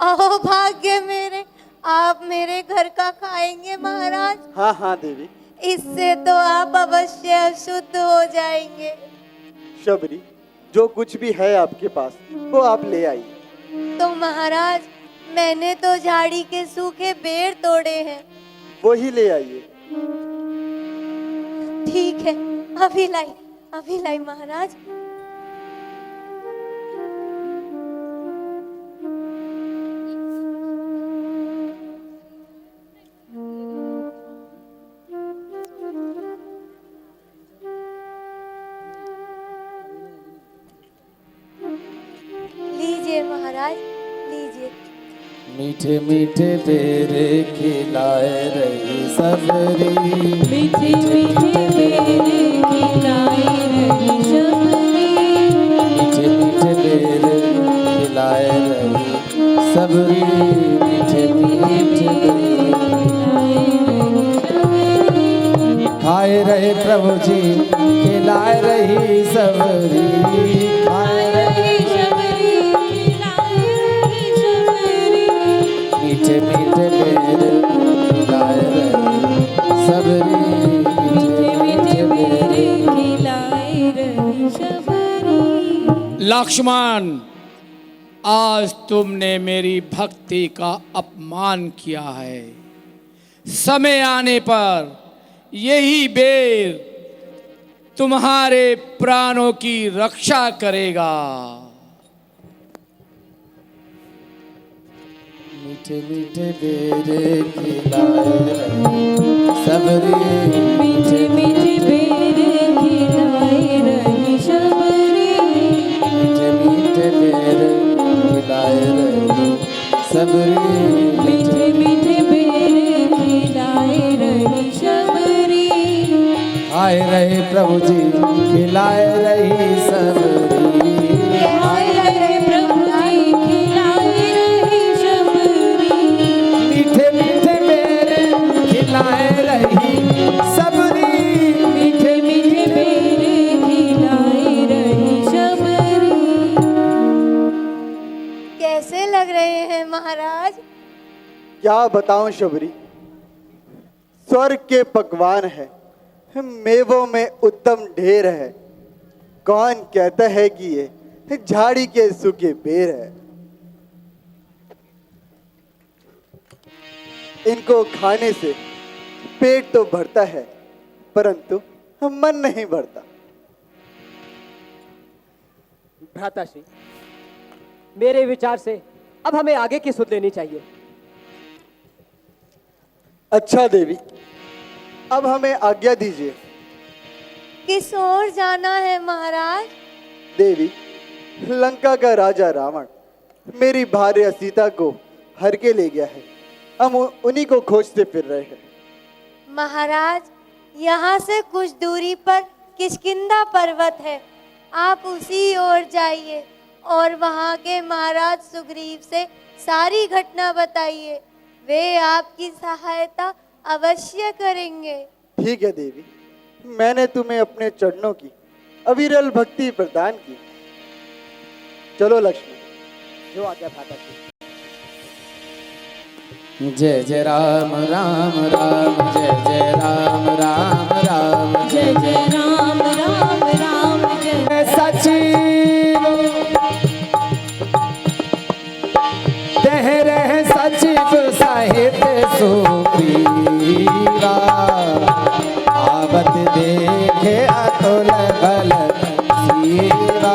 अहो भाग्य मेरे, आप मेरे घर का खाएंगे महाराज? हाँ हाँ देवी। इससे तो आप अवश्य शुद्ध हो जाएंगे। शबरी, जो कुछ भी है आपके पास वो आप ले आइए। तो महाराज, मैंने तो झाड़ी के सूखे बेर तोड़े हैं। वो ही ले आइए। ठीक है, अभी लाई महाराज। लीजिए महाराज, लीजिए। मीठे मीठे बेरे खिलाए रही सबरी, मीठे मीठे बेरे खिलाए रही सबरी, मीठे मीठे बेरे खिलाए रही सबरी, मीठे मीठे बेरे खाए रहे प्रभु जी, खिलाए रही सबरी, खाए रही सबरी, खिलाए रही सबरी, मीठे मीठे बेरे खिलाए रही सबरी, मीठे मीठे बेरे खिलाए रही सबरी। लक्ष्मण, आज तुमने मेरी भक्ति का अपमान किया है। समय आने पर यही बेर तुम्हारे प्राणों की रक्षा करेगा। मीठे मीठे बेरे खिलाए रही सबरी, मीठे मीठे बेरे खिलाए रही सबरी, मीठे मीठे बेरे खिलाए रही सबरी, मीठे मीठे बेरे खिलाए रही सबरी। आए रहे प्रभु जी, खिलाए रही सबरी, आए रहे प्रभु जी, खिलाए रही सबरी, मीठे मीठे बेरे खिलाए रही सबरी, मीठे मीठे बेरे खिलाए रही सबरी। कैसे लग रहे हैं महाराज? क्या बताऊं शबरी, स्वर्ग के पकवान है, मेवों में उत्तम ढेर है। कौन कहता है कि ये झाड़ी के सूखे बेर है। इनको खाने से पेट तो भरता है, परंतु मन नहीं भरता। भ्राताश्री, मेरे विचार से अब हमें आगे की सुध लेनी चाहिए। अच्छा देवी, अब हमें आज्ञा दीजिए। किस ओर जाना है महाराज? देवी, लंका का राजा रावण मेरी भार्या सीता को हर के ले गया है। हम उन्हीं को खोजते फिर रहे हैं। महाराज, यहाँ से कुछ दूरी पर किष्किंधा पर्वत है, आप उसी ओर जाइए और वहाँ के महाराज सुग्रीव से सारी घटना बताइए, वे आपकी सहायता अवश्य करेंगे। ठीक है देवी, मैंने तुम्हें अपने चरणों की अविरल भक्ति प्रदान की। चलो लक्ष्मण, जो आज्ञा भ्राता की। जय जय राम राम राम, जय जय राम राम राम, जय जय राम राम राम, जय सचिव तेरे सचिव साहित्य सुग्रीवा, आवत देखे अतुल बल सीवा।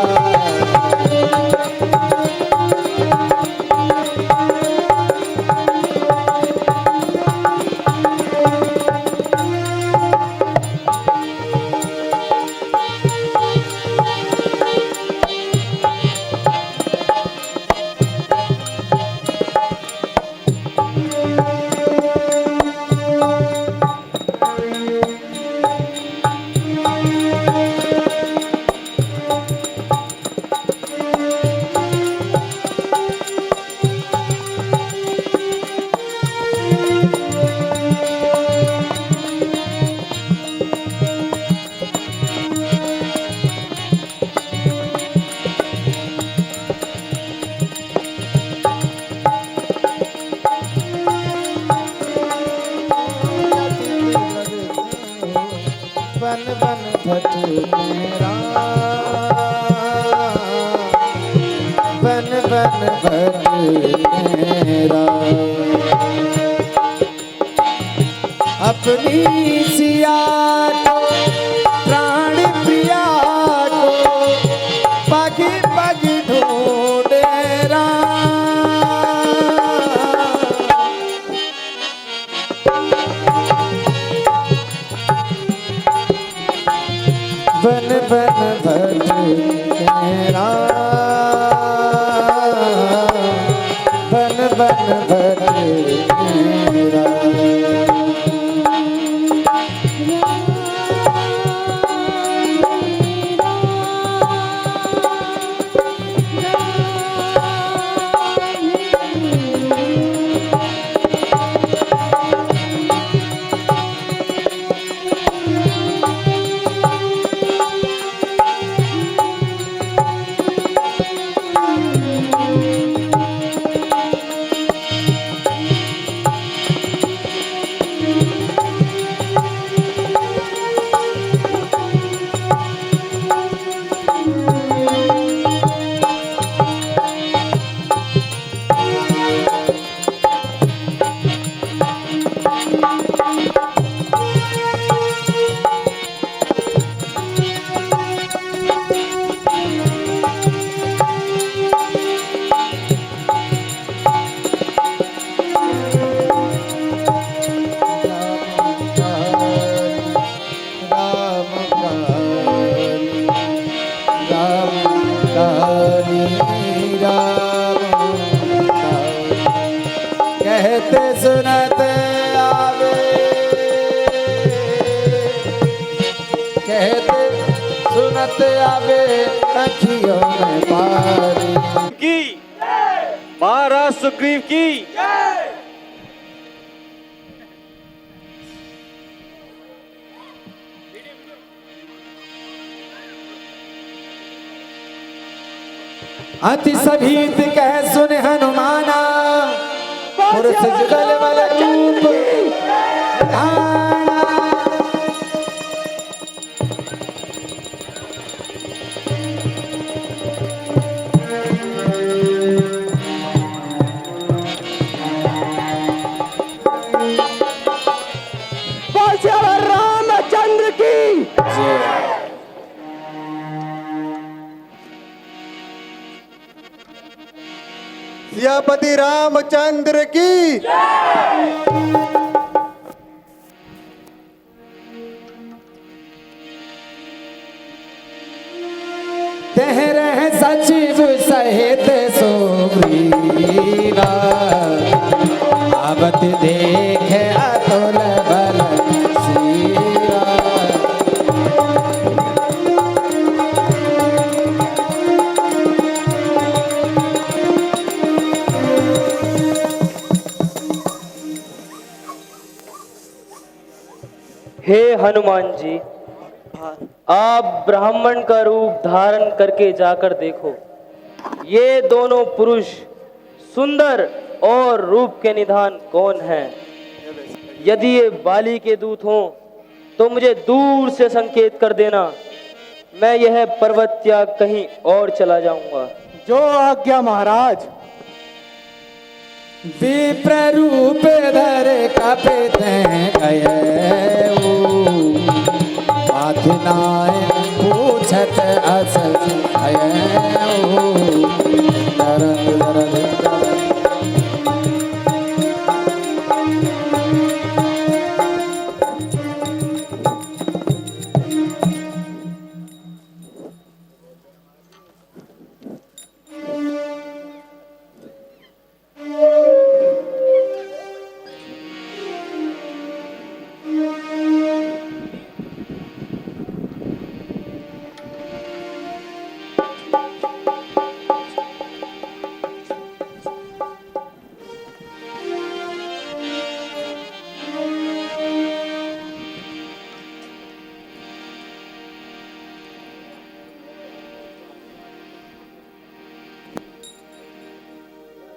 बन बन भट मेरा, बन बन भट मेरा, अपनी सिया को प्राण प्रिया को पग पग ढूंढे बन बन भट मेरा, बन बन भट मेरा। कहते सुनते आवे, कहते सुनते आवे अखियों में पानी की महाराज सुग्रीव की। अति सभीत कह सुन हनुमाना, पुरुष जुगल बल रूप धाना। रामचंद्र की सियापति रामचंद्र की। सचिव सहित सुग्रीवा आवत देखे अतुल बल सीवा। हे हनुमान जी, आप ब्राह्मण का रूप धारण करके जाकर देखो, ये दोनों पुरुष सुंदर और रूप के निधान कौन हैं? यदि ये बाली के दूत हों तो मुझे दूर से संकेत कर देना, मैं यह पर्वत त्याग कहीं और चला जाऊंगा। जो आज्ञा महाराज। विप्र रूप धर कपित गए आधिनाय पूछत अस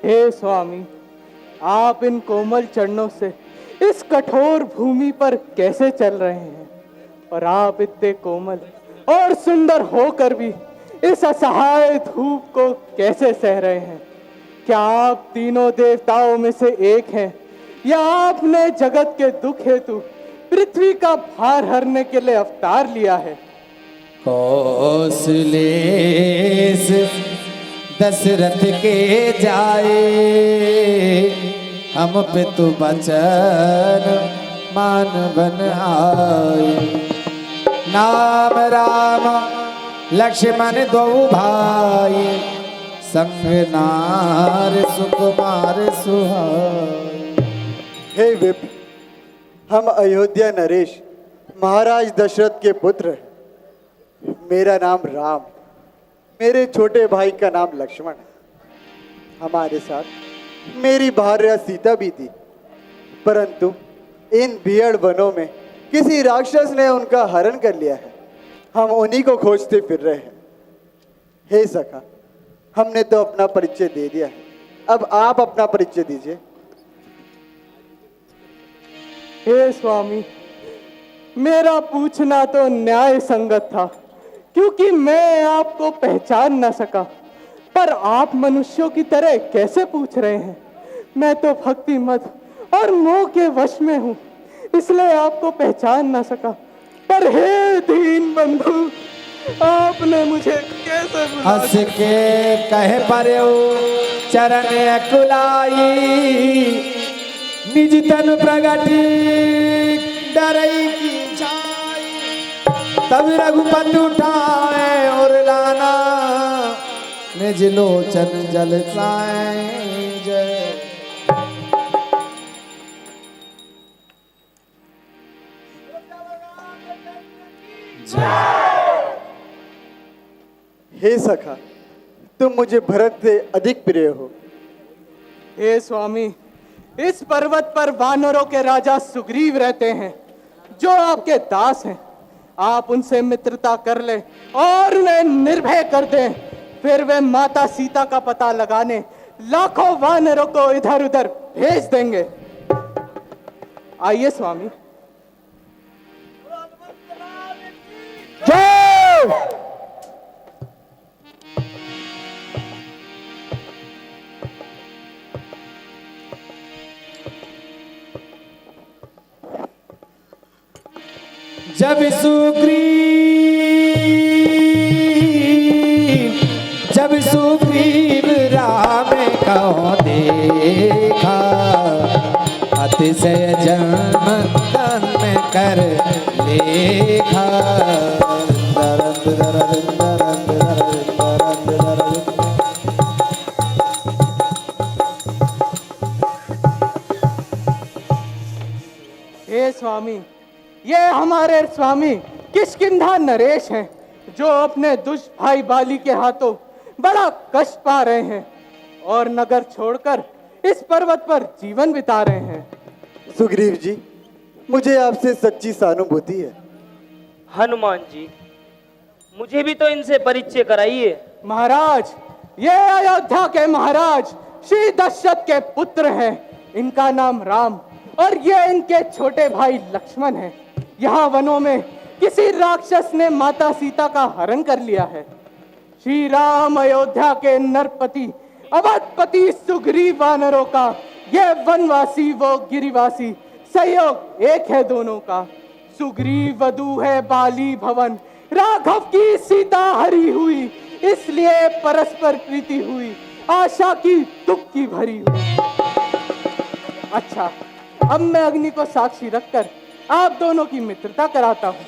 हे स्वामी, आप इन कोमल चरणों से इस कठोर भूमि पर कैसे चल रहे हैं? और आप इतने कोमल और सुंदर होकर भी इस असहाय धूप को कैसे सह रहे हैं? क्या आप तीनों देवताओं में से एक हैं, या आपने जगत के दुख हेतु पृथ्वी का भार हरने के लिए अवतार लिया है? कौशलेश दशरथ के जाए हम पितु बचन मान बन आए। नाम राम लक्ष्मण दो भाई संग नार सुकुमार सुहाई। हे विप्र, हम अयोध्या नरेश महाराज दशरथ के पुत्र हैं। मेरा नाम राम, मेरे छोटे भाई का नाम लक्ष्मण है। हमारे साथ मेरी भार्या सीता भी थी, परंतु इन भीड़ वनों में किसी राक्षस ने उनका हरण कर लिया है। हम उन्हीं को खोजते फिर रहे हैं। हे सखा, हमने तो अपना परिचय दे दिया है, अब आप अपना परिचय दीजिए। हे स्वामी, मेरा पूछना तो न्याय संगत था, क्योंकि मैं आपको पहचान न सका। पर आप मनुष्यों की तरह कैसे पूछ रहे हैं? मैं तो भक्ति मत और मोह के वश में हूँ, इसलिए आपको पहचान न सका। पर हे दीन बंधु, आपने मुझे कैसे भुला हंस के कह परयो चरण अकुलाई निज तन प्रगति डरई की छाई। तब रघुपति उठाए और लाना निज लोचन जल साए जय। हे सखा, तुम मुझे भरत से अधिक प्रिय हो। हे स्वामी, इस पर्वत पर वानरों के राजा सुग्रीव रहते हैं, जो आपके दास हैं। आप उनसे मित्रता कर ले और उन्हें निर्भय कर दें, फिर वे माता सीता का पता लगाने लाखों वानरों को इधर उधर भेज देंगे। आइए स्वामी। जय। जब सुग्रीव राम को देखा अतिशय जन्म तन कर लेखा। हे स्वामी, ये हमारे स्वामी किष्किंधा नरेश हैं, जो अपने दुष्ट भाई बाली के हाथों बड़ा कष्ट पा रहे हैं और नगर छोड़कर इस पर्वत पर जीवन बिता रहे हैं। सुग्रीव जी, मुझे आपसे सच्ची सहानुभूति है। हनुमान जी, मुझे भी तो इनसे परिचय कराइए। महाराज, ये अयोध्या के महाराज श्री दशरथ के पुत्र हैं। इनका नाम राम और ये इनके छोटे भाई लक्ष्मण हैं। यहाँ वनों में किसी राक्षस ने माता सीता का हरण कर लिया है। श्री राम अयोध्या के नरपति अवधपति सुग्रीव वानरों का, ये वनवासी वो गिरिवासी, सहयोग एक है दोनों का। सुग्रीव वधू है बाली भवन, राघव की सीता हरी हुई, इसलिए परस्पर प्रीति हुई, आशा की दुख की भरी हुई। अच्छा, अब मैं अग्नि को साक्षी रखकर आप दोनों की मित्रता कराता हूँ।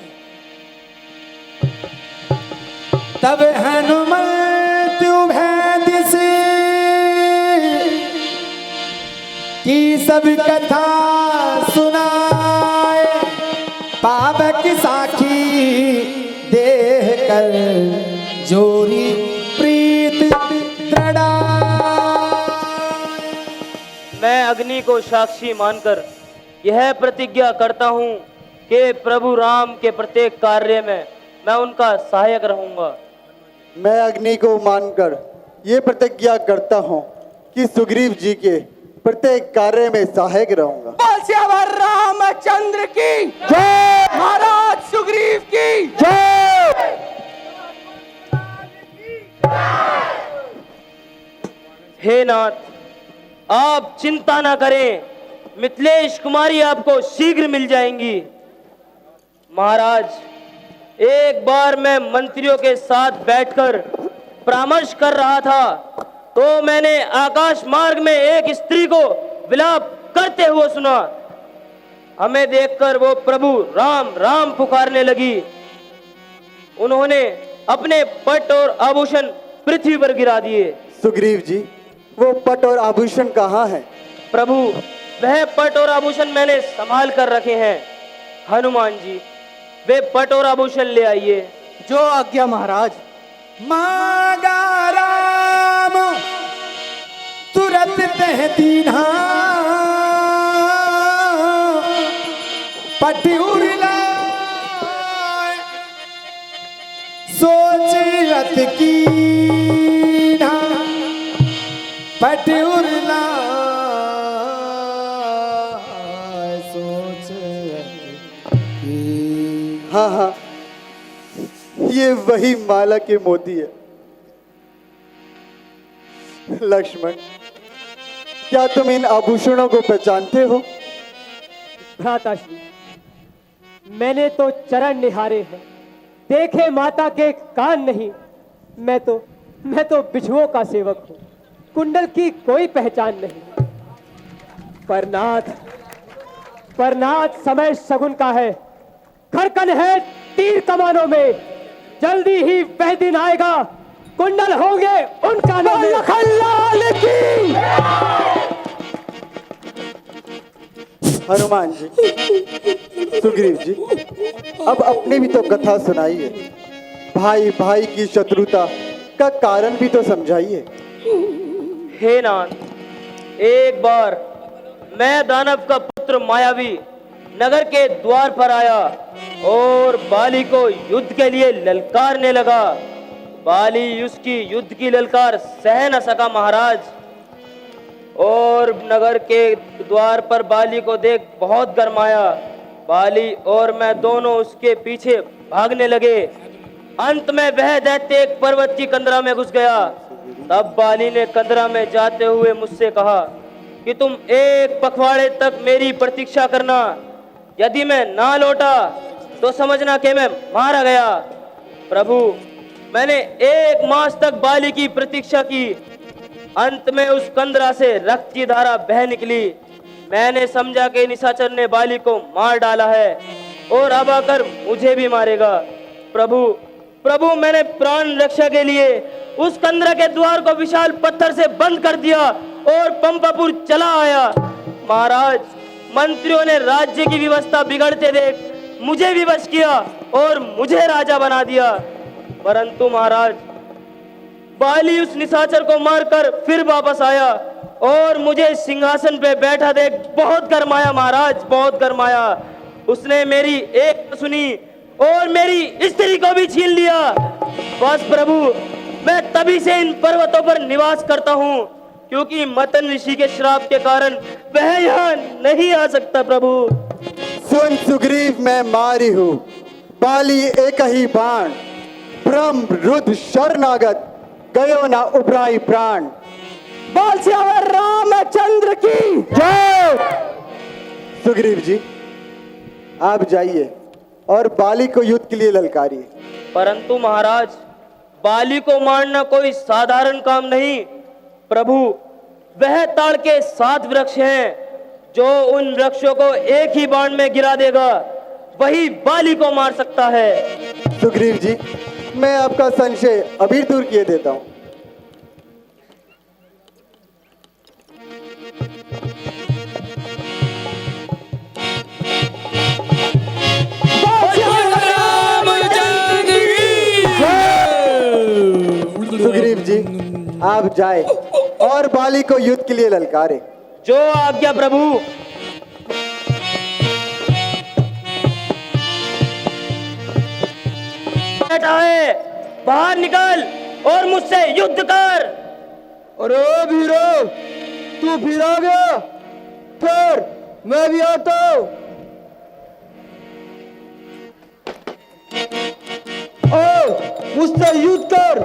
तब हनुमंत भेद से की सब कथा सुनाए, पावक साखी देह कर जोरी प्रीत दृढ़ा। मैं अग्नि को साक्षी मानकर यह प्रतिज्ञा करता हूँ कि प्रभु राम के प्रत्येक कार्य में मैं उनका सहायक रहूंगा। मैं अग्नि को मानकर ये प्रतिज्ञा करता हूँ कि सुग्रीव जी के प्रत्येक कार्य में सहायक रहूंगा। बोल सियावर रामचंद्र की जय, महाराज सुग्रीव की जय। हे नाथ, आप चिंता ना करें, मिथिलेश कुमारी आपको शीघ्र मिल जाएंगी। महाराज, एक बार मैं मंत्रियों के साथ बैठकर परामर्श कर रहा था तो मैंने आकाश मार्ग में एक स्त्री को विलाप करते हुए सुना। हमें देखकर वो प्रभु राम राम पुकारने लगी। उन्होंने अपने पट और आभूषण पृथ्वी पर गिरा दिए। सुग्रीव जी, वो पट और आभूषण कहाँ है? प्रभु, वह पट और आभूषण मैंने संभाल कर रखे हैं। हनुमान जी, वे पट और आभूषण ले आइए। जो आज्ञा महाराज। मांगा राम तुरंत तह दीन्हा, पट उड़ला सोच रथ की ना, पट उड़ला सोच रथ की। हाँ हाँ, ये वही माला के मोती है। लक्ष्मण, क्या तुम इन आभूषणों को पहचानते हो? भ्राताश्री, मैंने तो चरण निहारे हैं, देखे माता के कान नहीं। मैं तो बिछुओं का सेवक हूँ, कुंडल की कोई पहचान नहीं। पर नाथ समय शगुन का है, खड़कन है तीर कमानों में। जल्दी ही वह दिन आएगा, कुंडल होंगे उनका नाम। लखनलाल की हनुमान जी, सुग्रीव जी, अब अपनी भी तो कथा सुनाइए। भाई भाई की शत्रुता का कारण भी तो समझाइए। हे नाथ, एक बार मैं दानव का पुत्र मायावी नगर के द्वार पर आया और बाली को युद्ध के लिए ललकारने लगा। बाली उसकी युद्ध की ललकार सह न सका महाराज, और नगर के द्वार पर बाली को देख बहुत गरमाया। बाली और मैं दोनों उसके पीछे भागने लगे। अंत में वह दैत्य एक पर्वत की कंदरा में घुस गया। तब बाली ने कंदरा में जाते हुए मुझसे कहा कि तुम एक पखवाड़े तक मेरी प्रतीक्षा करना, यदि मैं ना लौटा तो समझना कि मैं मारा गया। प्रभु, मैंने 1 मास तक बाली की प्रतीक्षा की। अंत में उस कंदरा से रक्त की धारा बह निकली। मैंने समझा कि निशाचर ने बाली को मार डाला है और अब आकर मुझे भी मारेगा। प्रभु, मैंने प्राण रक्षा के लिए उस कंदरा के द्वार को विशाल पत्थर से बंद कर दिया और पंपापुर चला आया। महाराज, मंत्रियों ने राज्य की व्यवस्था बिगड़ते देख मुझे विवश किया और मुझे राजा बना दिया। परंतु महाराज, बाली उस निशाचर को मारकर फिर वापस आया और मुझे सिंहासन पे बैठा देख बहुत गरमाया महाराज, बहुत गरमाया। उसने मेरी एक न सुनी और मेरी स्त्री को भी छीन लिया। बस प्रभु, मैं तभी से इन पर्वतों पर निवास करता हूँ, क्योंकि मतन ऋषि के श्राप के कारण वह यहाँ नहीं आ सकता। प्रभु सुन सुग्रीव, मैं मारी हूँ बाली एक ही बाण, ब्रह्म रुद्र शरणागत गयो ना उभराई प्राण। बोल सियावर रामचंद्र की जय। सुग्रीव जी, आप जाइए और बाली को युद्ध के लिए ललकारिए। परंतु महाराज, बाली को मारना कोई साधारण काम नहीं। प्रभु, वह ताड़ के 7 वृक्ष हैं, जो उन वृक्षों को एक ही बाण में गिरा देगा, वही बाली को मार सकता है। सुग्रीव जी, मैं आपका संशय अभी दूर किए देता हूँ। सुग्रीव जी, आप जाए और बाली को युद्ध के लिए ललकारे। जो आज्ञा प्रभु। बेटा है, बाहर निकल और मुझसे युद्ध कर। अरे वीरो, तू फिर आ गया? फिर मैं भी आता हूँ। मुझसे युद्ध कर।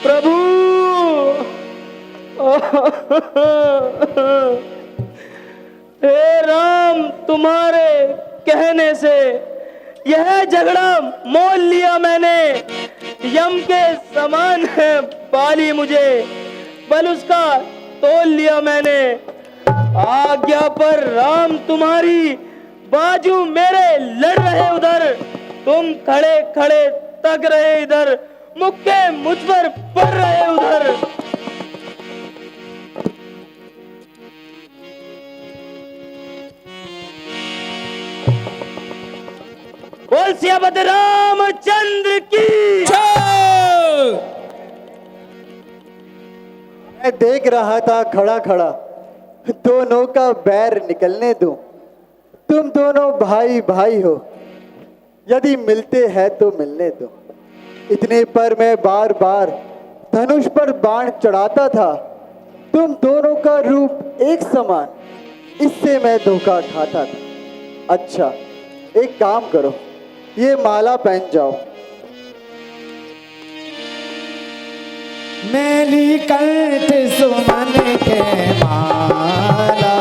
प्रभु, हे राम, तुम्हारे कहने से यह झगड़ा मोल लिया मैंने। यम के समान है बाली मुझे, बल उसका तोल लिया मैंने। आज्ञा पर राम तुम्हारी, बाजू मेरे लड़ रहे उधर, तुम खड़े खड़े तक रहे इधर, मुक्के मुझ पर पड़ रहे उधर। बोल सियापति रामचंद्र की जय। मैं देख रहा था खड़ा खड़ा, दोनों का बैर निकलने दो। तुम दोनों भाई भाई हो, यदि मिलते हैं तो मिलने दो। इतने पर मैं बार बार धनुष पर बाण चढ़ाता था। तुम दोनों का रूप एक समान, इससे मैं धोखा खाता था। अच्छा, एक काम करो, ये माला पहन जाओ। मैली कंठ सुमन के माला,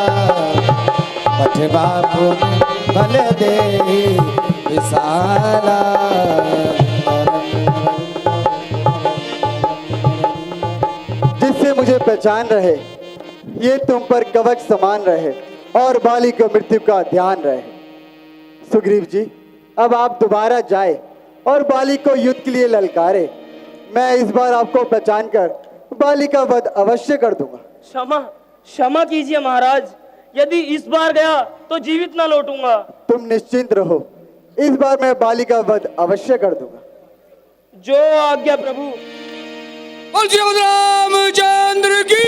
पठवा बल दे विशाला। जिससे मुझे पहचान रहे, ये तुम पर कवच समान रहे और बाली को मृत्यु का ध्यान रहे। सुग्रीव जी, अब आप दोबारा जाए और बाली को युद्ध के लिए ललकारे। मैं इस बार आपको पहचान कर बाली का वध अवश्य कर दूंगा। क्षमा क्षमा कीजिए महाराज, यदि इस बार गया तो जीवित ना लौटूंगा। तुम निश्चिंत रहो, इस बार मैं बाली का वध अवश्य कर दूंगा। जो आज्ञा प्रभु। बोल श्री रामचंद्र की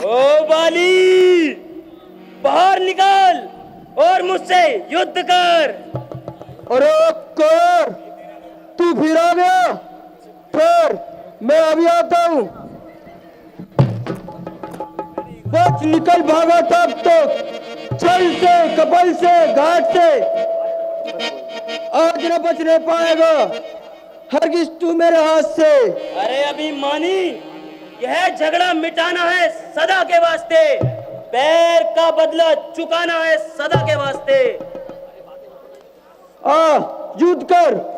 ओ बाली, बाहर निकल और मुझसे युद्ध कर। अरे कर, तू फिर आ गया? फिर मैं अभी आता हूँ। बच निकल भागा तब तो छल से, कपल से, घाट से आज न बचने पाएगा हरगिज तू मेरे हाथ से। अरे अभी मानी, यह झगड़ा मिटाना है सदा के वास्ते, पैर का बदला चुकाना है सदा के वास्ते। आ युद्ध कर।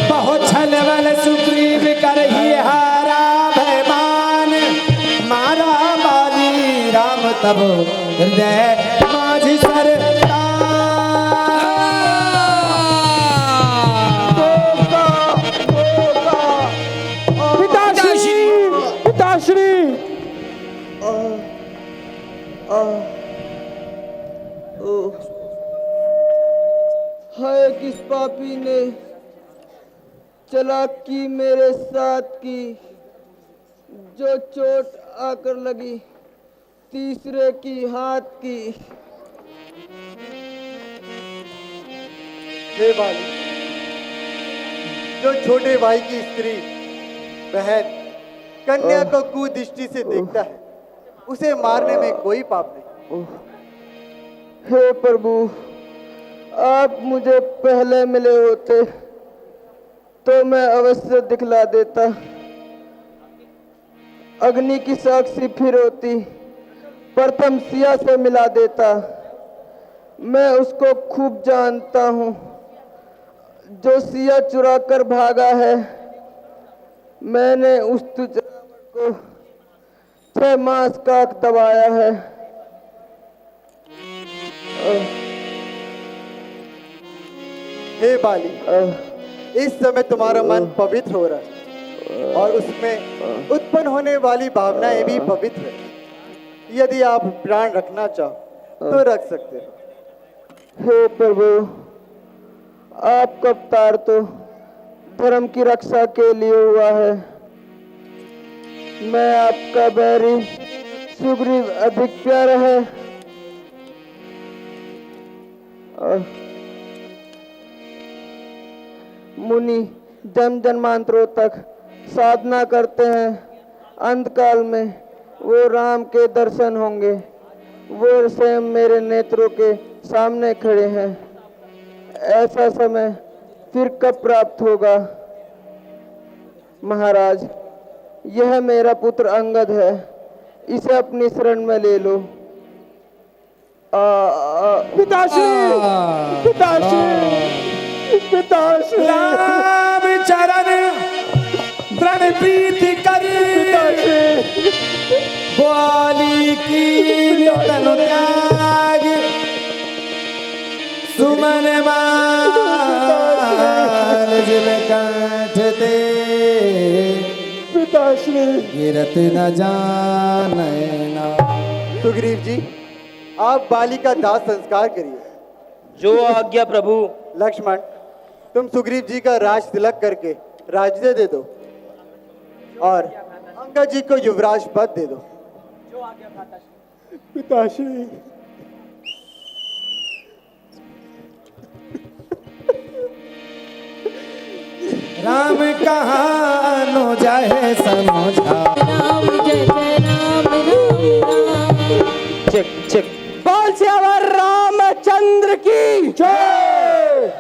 बहुत छलवल सुग्रीव करही हारा भयमान, मारा बाली राम तब हृदय माझी सरता। पिताश्री, पिताश्री। हाय किस पापी ने चालाकी मेरे साथ की, जो चोट आकर लगी तीसरे की हाथ की। हे बाली, जो छोटे भाई की स्त्री, बहन, कन्या को कुदृष्टि से देखता है, उसे मारने में कोई पाप नहीं। हे प्रभु, आप मुझे पहले मिले होते तो मैं अवश्य दिखला देता। अग्नि की साक्षी फिर होती, प्रथम सिया से मिला देता। मैं उसको खूब जानता हूँ, जो सिया चुरा कर भागा है। मैंने उस तुझरावण को 6 मास का दबाया है। हे बाली, इस समय तुम्हारा मन पवित्र हो रहा है और उसमें उत्पन्न होने वाली भावनाएं भी पवित्र है। यदि आप प्राण रखना चाहो तो रख सकते हो। हे प्रभु, आपका अवतार तो धर्म की रक्षा के लिए हुआ है। मैं आपका बैरी सुग्रीव अधिक प्यारा है। मुनि जन्म जन्मांतरों तक साधना करते हैं, अंतकाल में वो राम के दर्शन होंगे। वो स्वयं मेरे नेत्रों के सामने खड़े हैं। ऐसा समय फिर कब प्राप्त होगा? महाराज, यह मेरा पुत्र अंगद है, इसे अपनी शरण में ले लो। पिताश्री, पिताश्री, पिताश्री। राम चरण दृढ़ प्रीति कर, बाली की तनु त्याग, सुमन मान जिल कंठ दे, पिताश्री। गिरत न जाने ना। सुग्रीव जी, आप बाली का दाह संस्कार करिए। जो आज्ञा प्रभु। लक्ष्मण, तुम सुग्रीव जी का राज तिलक करके राज्य दे दो और अंगद जी को युवराज पद दे दो। पिताश्री। राम कहानो जाए समझा, राम जय जय राम राम सियावर रामचंद्र की जय।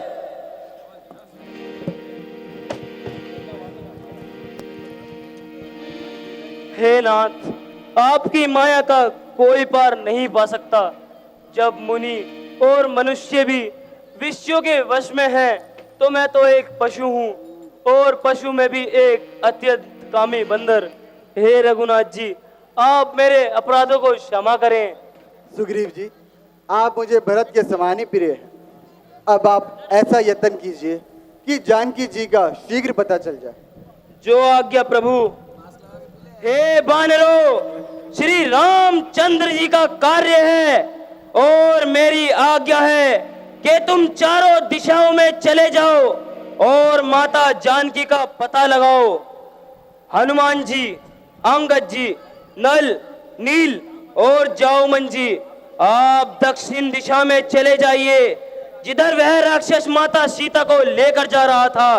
हे नाथ, आपकी माया का कोई पार नहीं पा सकता। जब मुनि और मनुष्य भी विषयों के वश में हैं, तो मैं तो एक पशु हूँ, और पशु में भी एक अत्यंत कामी बंदर। हे रघुनाथ जी, आप मेरे अपराधों को क्षमा करें। सुग्रीव जी, आप मुझे भरत के समान ही प्रिय हैं। अब आप ऐसा यत्न कीजिए कि जानकी जी का शीघ्र पता चल जाए। जो आज्ञा प्रभु। हे बानरों, श्री रामचंद्र जी का कार्य है और मेरी आज्ञा है कि तुम चारों दिशाओं में चले जाओ और माता जानकी का पता लगाओ। हनुमान जी, अंगद जी, नल, नील और जाऊमन जी, आप दक्षिण दिशा में चले जाइए, जिधर वह राक्षस माता सीता को लेकर जा रहा था।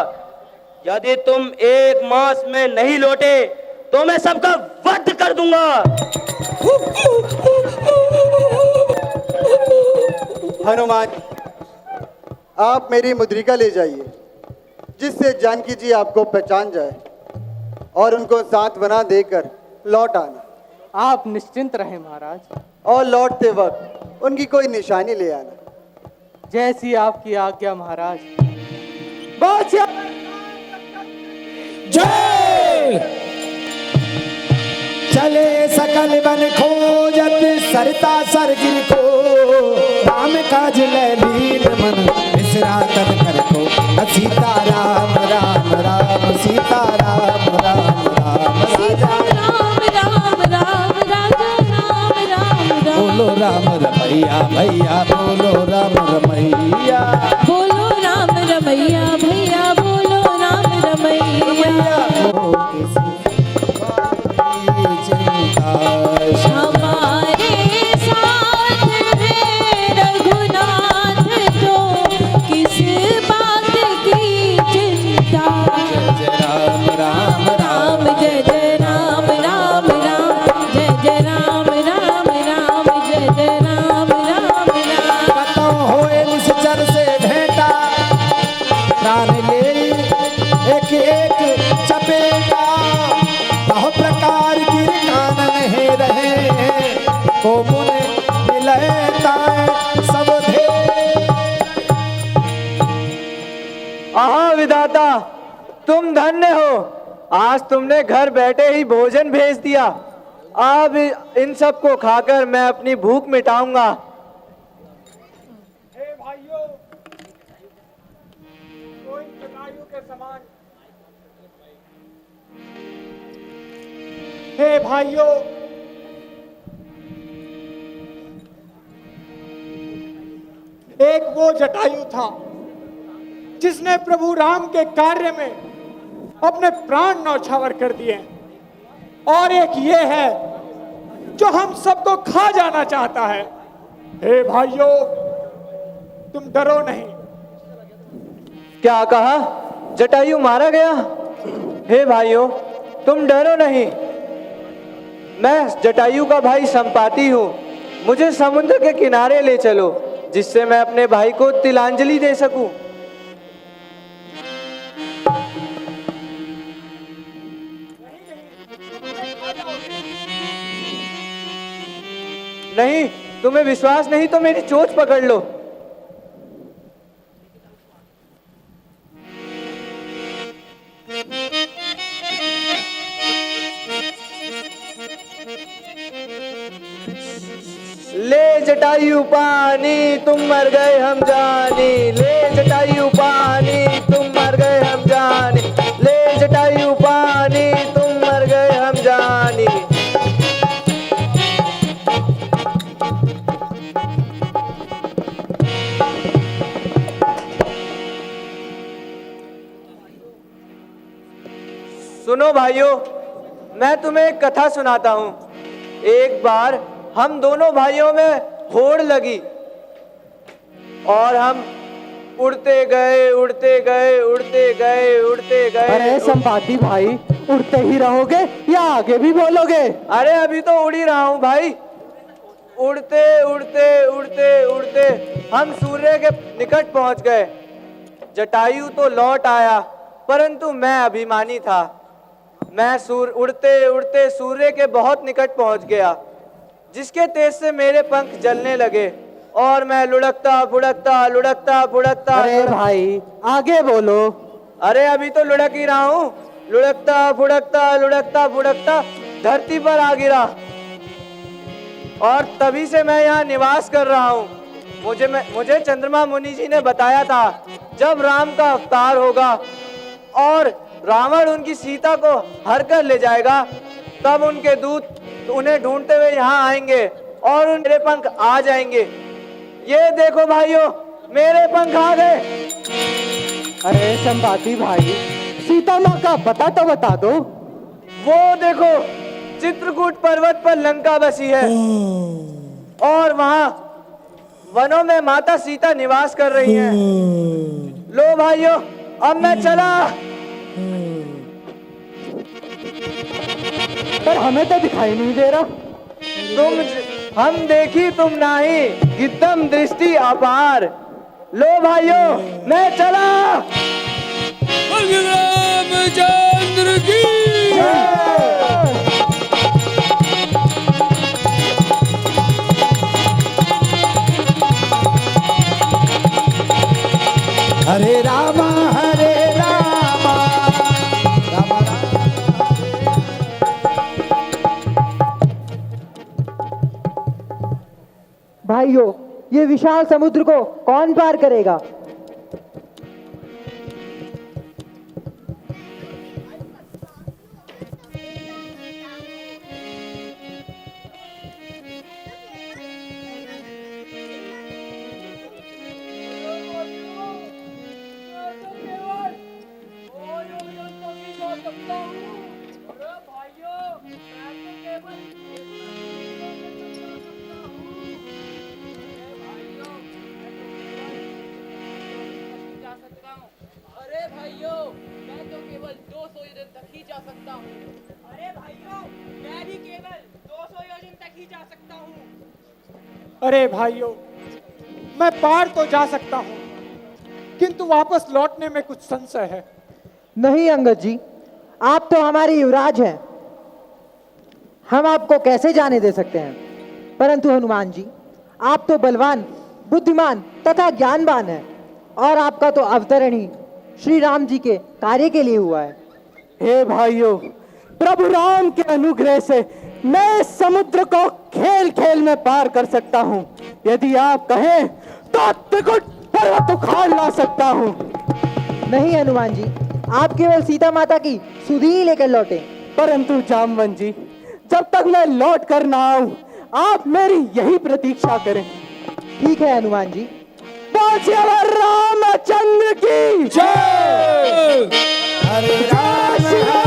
यदि तुम 1 मास में नहीं लौटे तो मैं सबका वध कर दूंगा। हनुमान, आप मेरी मुद्रिका ले जाइए, जिससे जानकी जी आपको पहचान जाए और उनको सांत्वना देकर लौट आना। आप निश्चिंत रहें महाराज। और लौटते वक्त उनकी कोई निशानी ले आना। जैसी आपकी आज्ञा महाराज। जय। चले सकल बन खोजत सरता सरगिर को, राम काज लीन मन मिश्रा तन कर को। सीता राम राम राम, सीता राम राम राम, सीता राम राम राम, राजा राम राम राम। बोलो राम रमैया भैया, बोलो राम रमैया, बोलो राम रमैया भैया, बोलो राम रमैया। हमारे साथ है रघुनाथ, तो किस बात की चिंता। राम राम राम जय जय राम राम राम, जय जय राम राम राम, जय जय राम राम राम। कतौ होए निश्चर से भेंटा, प्राण ले एक एक चपेटा। बहु प्रकार की कानन है रहे, को मुन मिलता सब धे। आहा विधाता, तुम धन्य हो। आज तुमने घर बैठे ही भोजन भेज दिया। अब इन सब को खाकर मैं अपनी भूख मिटाऊंगा। हे भाइयों, कोई जटायु के समान। हे भाइयों, एक वो जटायु था जिसने प्रभु राम के कार्य में अपने प्राण न्यौछावर कर दिए, और एक ये है जो हम सबको खा जाना चाहता है। हे भाइयों, तुम डरो नहीं। क्या कहा? जटायु मारा गया? हे भाइयों, तुम डरो नहीं। मैं जटायु का भाई संपाति हूँ। मुझे समुद्र के किनारे ले चलो, जिससे मैं अपने भाई को तिलांजलि दे सकूं। नहीं, तुम्हें विश्वास नहीं तो मेरी चोंच पकड़ लो। ले जटायु पानी, तुम मर गए हम जानी। ले जटायु पानी, तुम मर गए हम जानी। ले जटायु पानी, तुम मर गए हम जानी। सुनो भाइयों, मैं तुम्हें एक कथा सुनाता हूँ। एक बार हम दोनों भाइयों में होड़ लगी और हम उड़ते गए, उड़ते गए, उड़ते गए, उड़ते गए। अरे संपाति भाई, उड़ते ही रहोगे या आगे भी बोलोगे? अरे अभी तो उड़ ही रहा हूँ भाई। उड़ते उड़ते उड़ते उड़ते हम सूर्य के निकट पहुंच गए। जटायु तो लौट आया, परंतु मैं अभिमानी था। मैं उड़ते उड़ते सूर्य के बहुत निकट पहुंच गया, जिसके तेज से मेरे पंख जलने लगे और मैं लुढ़कता फुड़कता अरे भाई आगे बोलो। अरे अभी तो लुढ़क ही रहा हूँ। लुढ़कता फुड़कता धरती पर आ गिरा और तभी से मैं यहाँ निवास कर रहा हूँ। मुझे चंद्रमा मुनि जी ने बताया था, जब राम का अवतार होगा और रावण उनकी सीता को हर कर ले जाएगा, तब उनके दूत उन्हें ढूंढते हुए यहाँ आएंगे और मेरे पंख आ जाएंगे। ये देखो भाइयों, मेरे पंख आ गए। अरे संपाति भाई, सीता माँ का पता तो बता दो। वो देखो, चित्रकूट पर्वत पर लंका बसी है और वहां वनों में माता सीता निवास कर रही हैं। लो भाइयों, अब मैं चला। पर हमें तो दिखाई नहीं दे रहा। हम देखी तुम नाही, गिद्धम दृष्टि अपार। लो भाइयों, मैं चला। रामचंद्र की हरे रामा हरे रामा रामा भाइयों, ये विशाल समुद्र को कौन पार करेगा? अरे भाइयों, मैं पार तो जा सकता हूँ, किंतु वापस लौटने में कुछ संशय है। नहीं अंगद जी, आप तो हमारे युवराज हैं, हम आपको कैसे जाने दे सकते हैं। परंतु हनुमान जी, आप तो बलवान, बुद्धिमान तथा ज्ञानवान हैं और आपका तो अवतरण ही श्री राम जी के कार्य के लिए हुआ है। हे भाइयों, प्रभु राम के अनुग्रह से मैं इस समुद्र को खेल खेल में पार कर सकता हूँ। यदि आप कहें तो त्रिकुट पर्वत उखाड़ ला सकता हूँ। नहीं हनुमान जी, आप केवल सीता माता की सुधि ही लेकर लौटे। परंतु जामवंत जी, जब तक मैं लौट कर ना आऊं, आप मेरी यही प्रतीक्षा करें। ठीक है हनुमान जी। रामचंद्र की जय। हरे राम